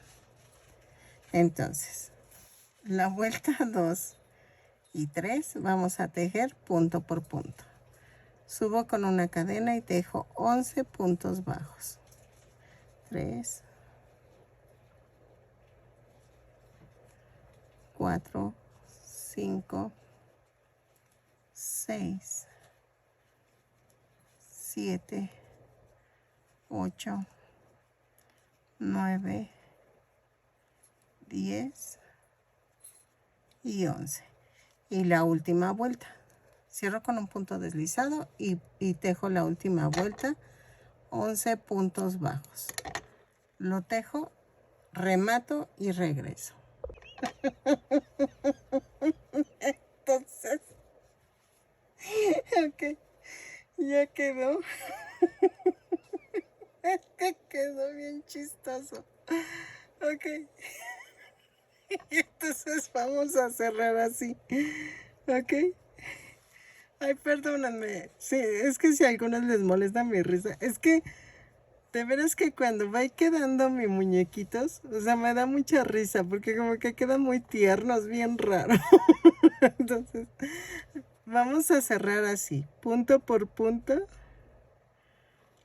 Entonces, la vuelta 2 y 3 vamos a tejer punto por punto. Subo con una cadena y tejo 11 puntos bajos. 3, 4, 5, 6, 7, 8, 9, 10 y 11. Y la última vuelta. Cierro con un punto deslizado y tejo la última vuelta 11 puntos bajos. Lo tejo, remato y regreso. Entonces, ok, ya quedó. Es que quedó bien chistoso. Ok. Y entonces vamos a cerrar así. Ok. Ay, perdónenme. Sí, es que si a algunos les molesta mi risa. Es que de veras que cuando va quedando mis muñequitos, o sea, me da mucha risa porque como que quedan muy tiernos, bien raro. Entonces, vamos a cerrar así, punto por punto,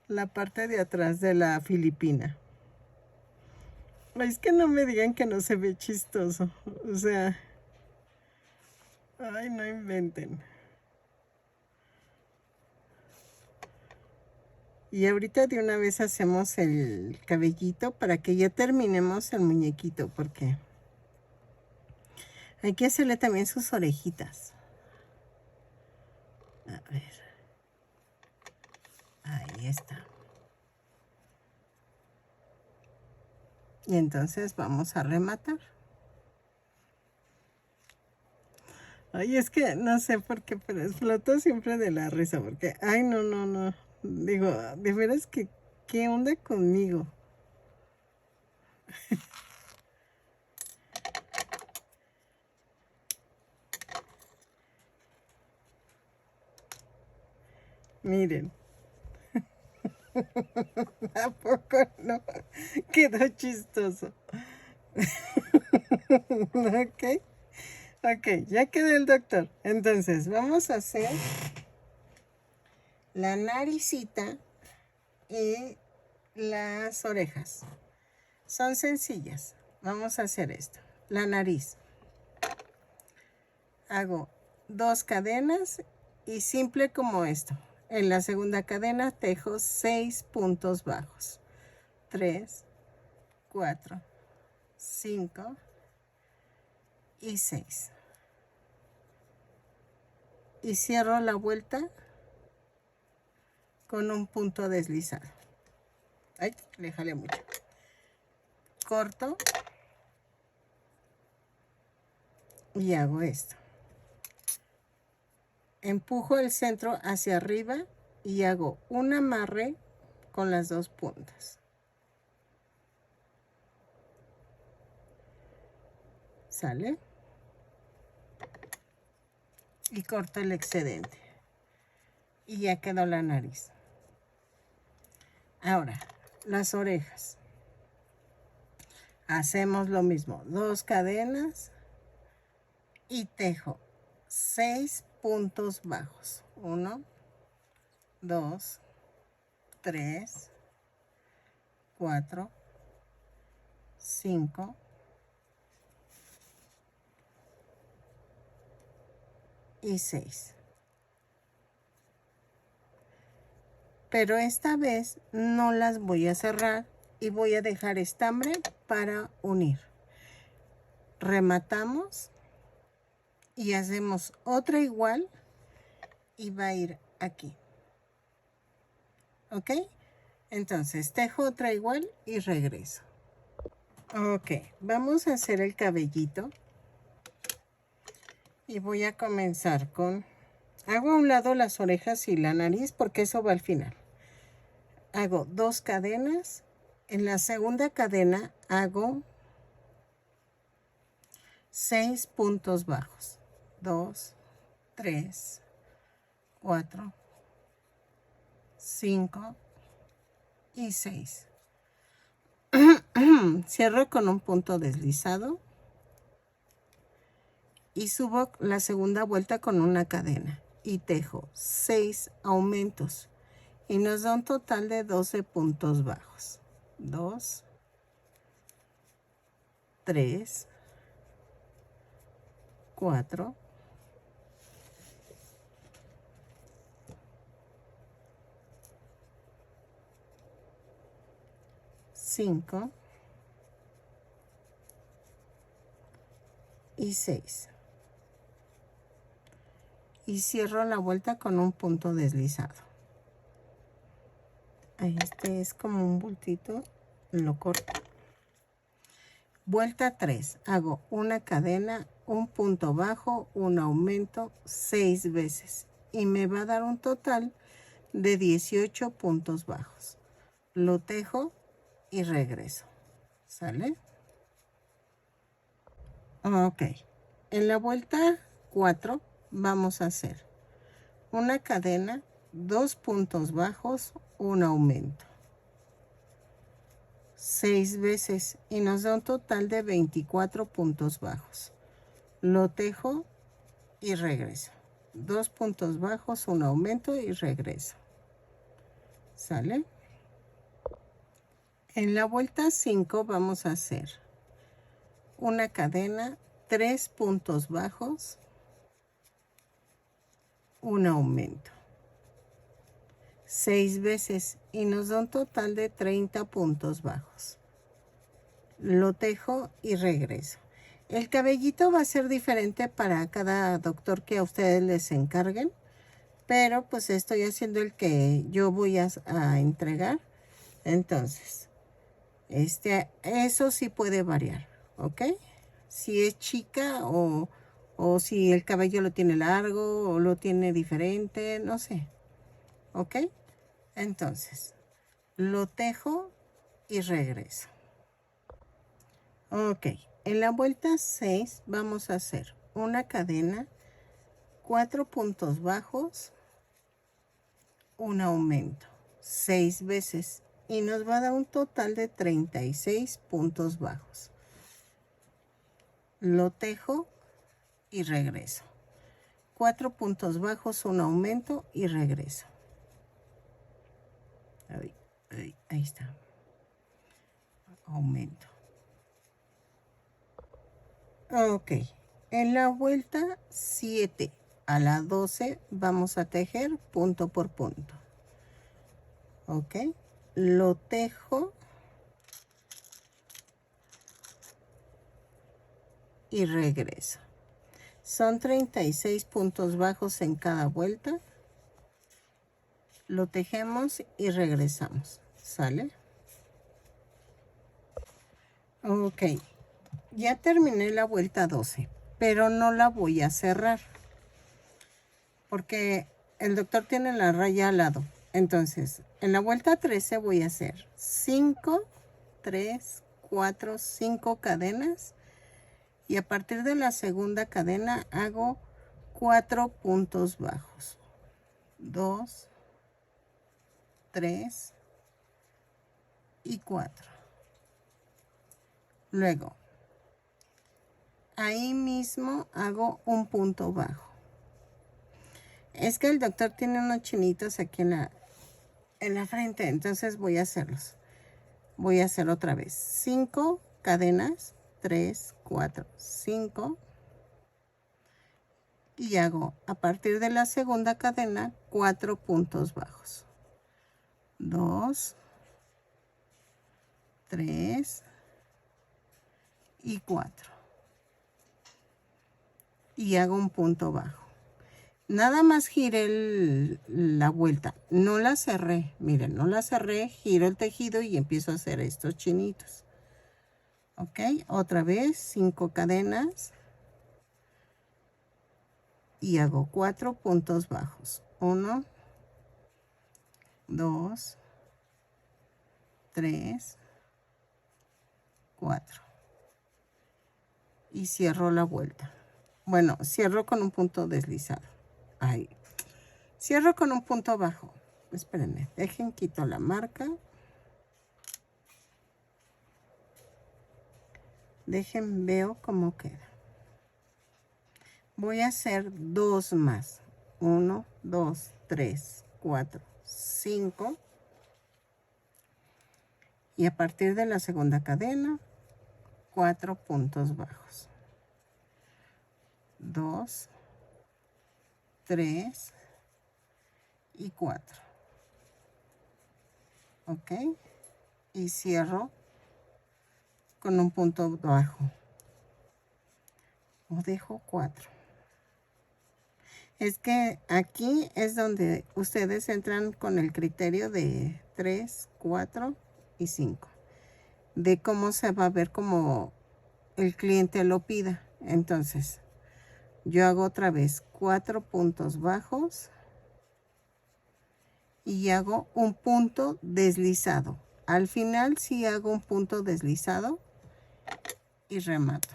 la parte de atrás de la filipina. Ay, es que no me digan que no se ve chistoso. O sea, Ay, no inventen. Y ahorita de una vez hacemos el cabellito para que ya terminemos el muñequito, porque hay que hacerle también sus orejitas. A ver. Ahí está. Y entonces vamos a rematar. Ay, es que no sé por qué, pero exploto siempre de la risa, porque, ay, no, no, no. Digo, de veras que, ¿qué onda conmigo? Miren. ¿A poco no? Quedó chistoso. Ok. Ok, ya quedó el doctor. Entonces, vamos a hacer la naricita y las orejas. Son sencillas. Vamos a hacer esto. La nariz. Hago 2 cadenas y simple como esto. En la segunda cadena tejo 6 puntos bajos. 3, 4, 5 y 6. Y cierro la vuelta con un punto deslizado. Ay, le jalé mucho. Corto y hago esto. Empujo el centro hacia arriba y hago un amarre con las 2 puntas. ¿Sale? Y corto el excedente. Y ya quedó la nariz. Ahora, las orejas. Hacemos lo mismo. 2 cadenas y tejo 6 puntos bajos. 1, 2, 3, 4, 5, y 6. Pero esta vez no las voy a cerrar y voy a dejar estambre para unir. Rematamos y hacemos otra igual y va a ir aquí. ¿Ok? Entonces tejo otra igual y regreso. Ok, vamos a hacer el cabellito. Y voy a comenzar con... Hago a un lado las orejas y la nariz porque eso va al final. Hago 2 cadenas. En la segunda cadena hago 6 puntos bajos. 2, 3, 4, 5 y 6. Cierro con un punto deslizado y subo la segunda vuelta con una cadena y tejo 6 aumentos y nos da un total de 12 puntos bajos. 2, 3, 4, 5 y 6. Y cierro la vuelta con un punto deslizado. Este es como un bultito, lo corto. Vuelta 3, hago una cadena, un punto bajo, un aumento 6 veces y me va a dar un total de 18 puntos bajos. Lo tejo y regreso. ¿Sale? Ok. En la vuelta 4 vamos a hacer una cadena, 2 puntos bajos, un aumento. 6 veces y nos da un total de 24 puntos bajos. Lo tejo y regreso. 2 puntos bajos, un aumento y regreso. ¿Sale? En la vuelta 5 vamos a hacer una cadena, 3 puntos bajos, un aumento. 6 veces y nos da un total de 30 puntos bajos. Lo tejo y regreso. El cabellito va a ser diferente para cada doctor que a ustedes les encarguen, pero pues estoy haciendo el que yo voy a entregar. Entonces, eso sí puede variar, ¿ok? Si es chica o si el cabello lo tiene largo o lo tiene diferente, no sé, ¿ok? Entonces, lo tejo y regreso. Ok, en la vuelta 6 vamos a hacer una cadena, 4 puntos bajos, un aumento, 6 veces y nos va a dar un total de 36 puntos bajos. Lo tejo y regreso. 4 puntos bajos, un aumento y regreso. Ahí está. Aumento. Ok, en la vuelta 7 a la 12 vamos a tejer punto por punto. Ok, lo tejo y regreso. Son 36 puntos bajos en cada vuelta. Lo tejemos y regresamos. ¿Sale? Ok, ya terminé la vuelta 12, pero no la voy a cerrar porque el doctor tiene la raya al lado. Entonces, en la vuelta 13 voy a hacer 5, 3, 4, 5 cadenas y a partir de la segunda cadena hago 4 puntos bajos. 2, 3 y 4. Luego, ahí mismo hago un punto bajo. Es que el doctor tiene unos chinitos aquí en la frente, entonces voy a hacerlos. Voy a hacer otra vez 5 cadenas, 3, 4, 5. Y hago a partir de la segunda cadena 4 puntos bajos. 2, 3 y 4. Y hago un punto bajo. Nada más giré la vuelta. No la cerré. Miren, no la cerré. Giro el tejido y empiezo a hacer estos chinitos. Ok, otra vez 5 cadenas. Y hago 4 puntos bajos. 1, 2, 3, 4. Y cierro la vuelta. Bueno, cierro con un punto deslizado. Ahí. Cierro con un punto bajo. Espérenme, dejen quito la marca. Dejen, veo cómo queda. Voy a hacer 2 más. 1, 2, 3, 4, 5. Y a partir de la segunda cadena, 4 puntos bajos. 2, 3 y 4. Ok. Y cierro con un punto bajo. O dejo 4. Es que aquí es donde ustedes entran con el criterio de 3, 4 y 5. De cómo se va a ver como el cliente lo pida. Entonces, yo hago otra vez 4 puntos bajos y hago un punto deslizado. Al final sí hago un punto deslizado y remato.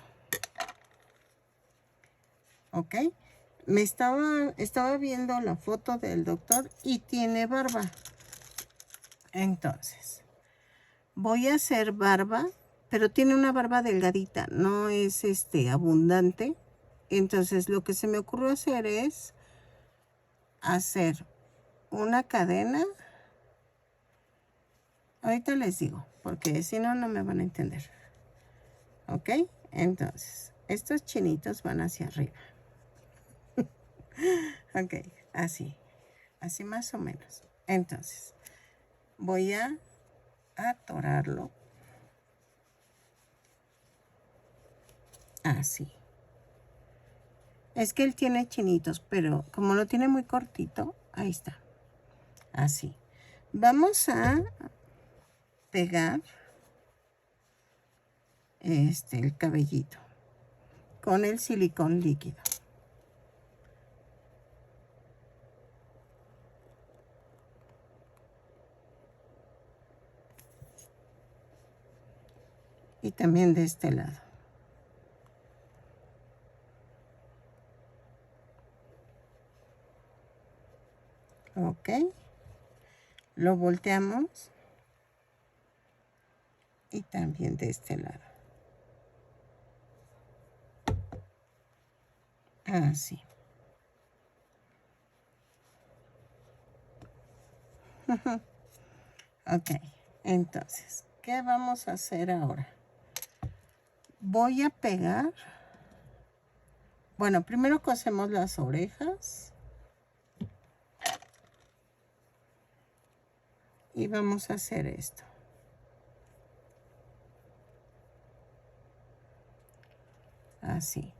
¿Ok? Estaba viendo la foto del doctor y tiene barba. Entonces, voy a hacer barba, pero tiene una barba delgadita, no es abundante. Entonces, lo que se me ocurrió hacer es hacer una cadena. Ahorita les digo, porque si no, no me van a entender. ¿Ok? Entonces, estos chinitos van hacia arriba. Ok, así, así más o menos. Entonces, voy a atorarlo así. Es que él tiene chinitos, pero como lo tiene muy cortito, ahí está, así. Vamos a pegar el cabellito con el silicón líquido. Y también de este lado. Ok. Lo volteamos. Y también de este lado. Así. Ok. Entonces, ¿qué vamos a hacer ahora? Voy a pegar. Bueno, primero cosemos las orejas. Y vamos a hacer esto. Así.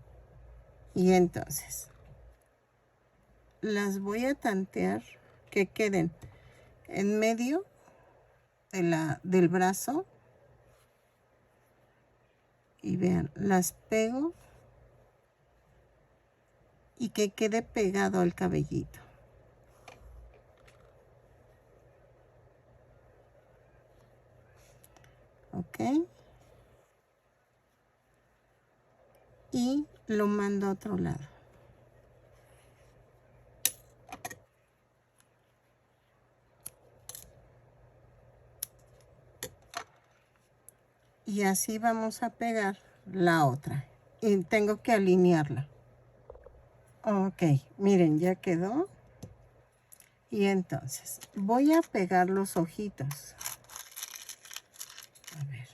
Y entonces, las voy a tantear que queden en medio del brazo. Y vean, las pego y que quede pegado al cabellito. Ok. Y lo mando a otro lado. Y así vamos a pegar la otra. Y tengo que alinearla. Ok, miren, ya quedó. Y entonces voy a pegar los ojitos. A ver.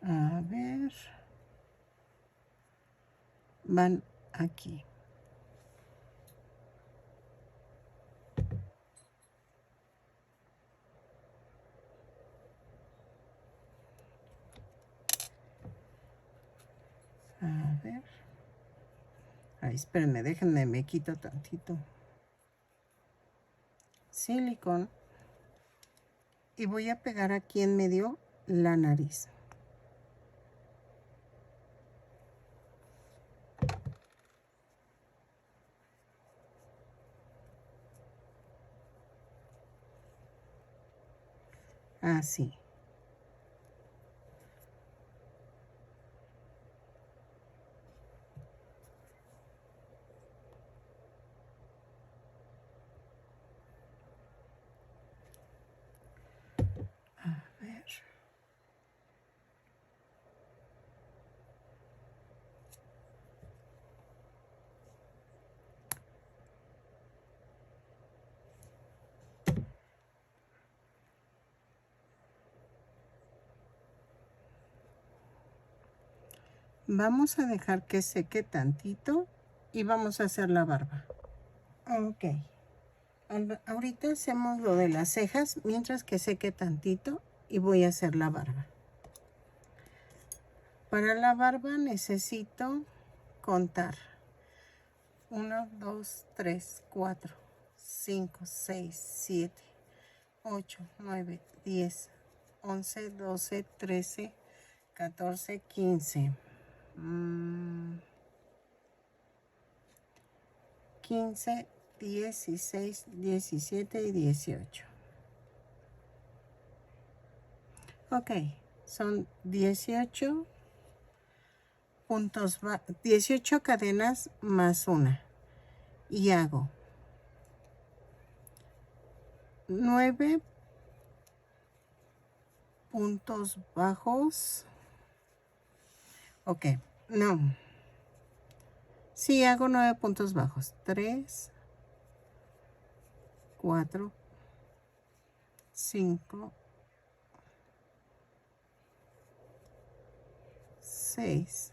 A ver. Van aquí. A ver. Ay, espérenme, déjenme, me quito tantito silicón. Y voy a pegar aquí en medio la nariz. Así. A ver. Vamos a dejar que seque tantito y vamos a hacer la barba. Ok. Ahorita hacemos lo de las cejas mientras que seque tantito y voy a hacer la barba. Para la barba necesito contar 1, 2, 3, 4, 5, 6, 7, 8, 9, 10, 11, 12, 13, 14, 15. 15, 16, 17 y 18. Ok, son 18 puntos, 18 cadenas más una. Y hago 9 puntos bajos. Ok, no. Sí, hago 9 puntos bajos. 3, 4, 5, 6,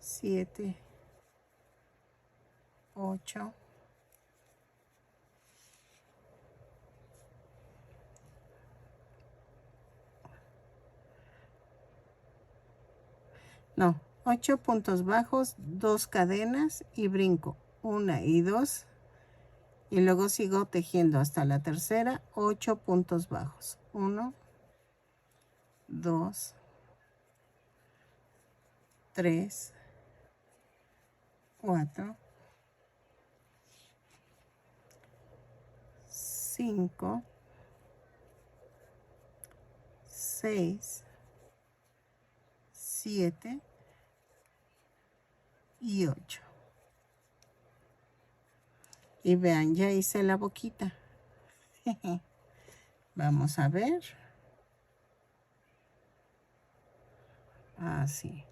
7, 8, 8 puntos bajos, 2 cadenas y brinco 1 y 2 y luego sigo tejiendo hasta la tercera 8 puntos bajos, 1, 2, 3, 4, 5, 6, 7 y 8. Y vean, ya hice la boquita. Vamos a ver. Así.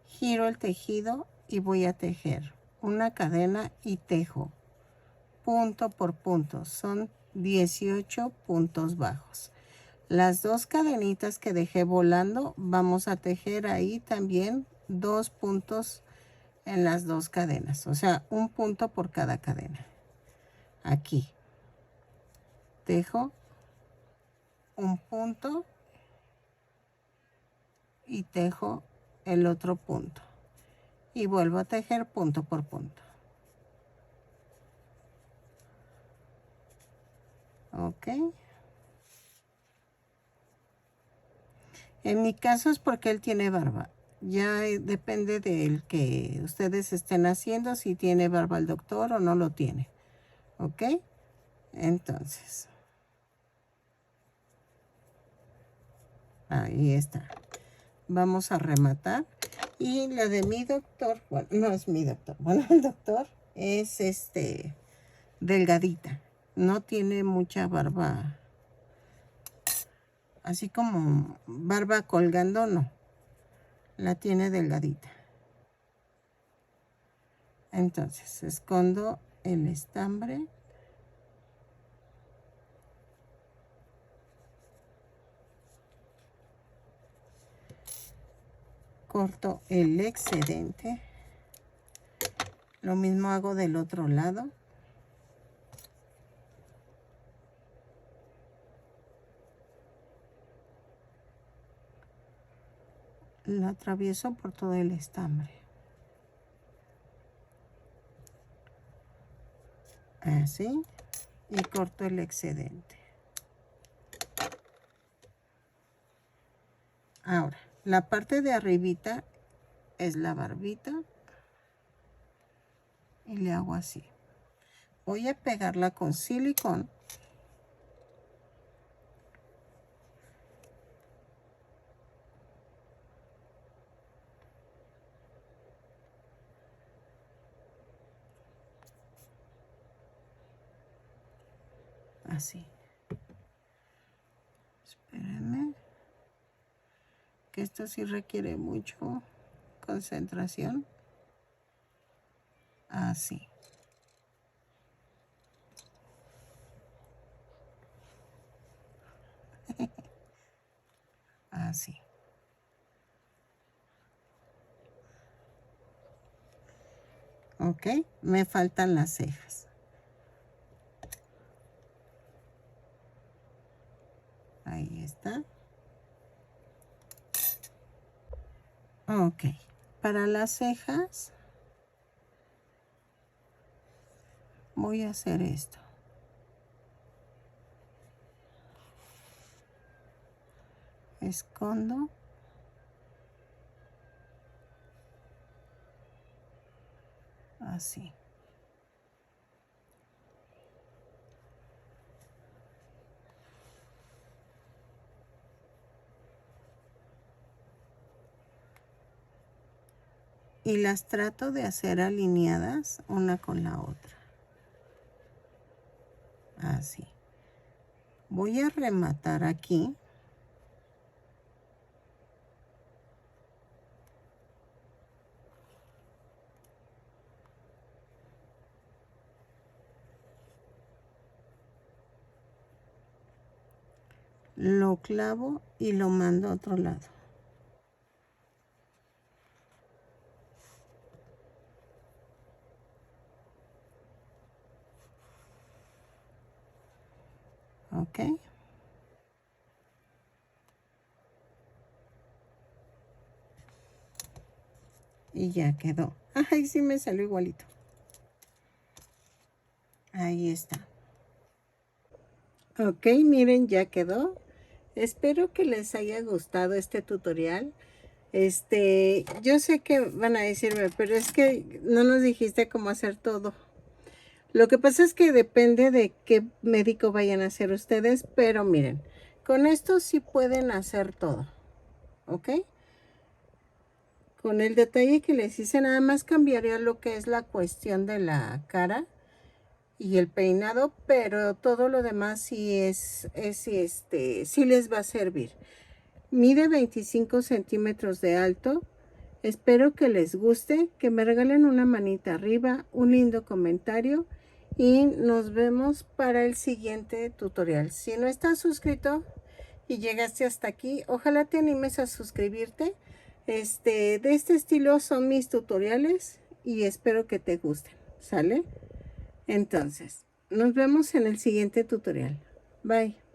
Giro el tejido y voy a tejer una cadena y tejo punto por punto. Son 18 puntos bajos. Las 2 cadenitas que dejé volando, vamos a tejer ahí también 2 puntos en las 2 cadenas. O sea, un punto por cada cadena. Aquí. Tejo un punto y tejo el otro punto. Y vuelvo a tejer punto por punto. Ok. En mi caso es porque él tiene barba. Ya depende del que ustedes estén haciendo, si tiene barba el doctor o no lo tiene. ¿Ok? Entonces, ahí está. Vamos a rematar. Y la de mi doctor, bueno, no es mi doctor. Bueno, el doctor es delgadita. No tiene mucha barba. Así como barba colgando, no. La tiene delgadita. Entonces, escondo el estambre. Corto el excedente. Lo mismo hago del otro lado. Lo atravieso por todo el estambre. Así. Y corto el excedente. Ahora, la parte de arribita es la barbita. Y le hago así. Voy a pegarla con silicón. Así. Espérenme. Que esto sí requiere mucho concentración. Así. Así. Ok, me faltan las cejas. Ahí está. Ok, para las cejas voy a hacer esto. Escondo. Así. Y las trato de hacer alineadas una con la otra. Así. Voy a rematar aquí. lo clavo y lo mando a otro lado. Ok. Y ya quedó. Ay, sí me salió igualito. Ahí está. Ok, miren, ya quedó. Espero que les haya gustado este tutorial. Yo sé que van a decirme, pero es que no nos dijiste cómo hacer todo. Lo que pasa es que depende de qué médico vayan a hacer ustedes, pero miren, con esto sí pueden hacer todo, ¿ok? Con el detalle que les hice, nada más cambiaría lo que es la cuestión de la cara y el peinado, pero todo lo demás sí sí les va a servir. Mide 25 centímetros de alto. Espero que les guste, que me regalen una manita arriba, un lindo comentario y nos vemos para el siguiente tutorial. Si no estás suscrito y llegaste hasta aquí, ojalá te animes a suscribirte. De este estilo son mis tutoriales y espero que te gusten, ¿sale? Entonces, nos vemos en el siguiente tutorial. Bye.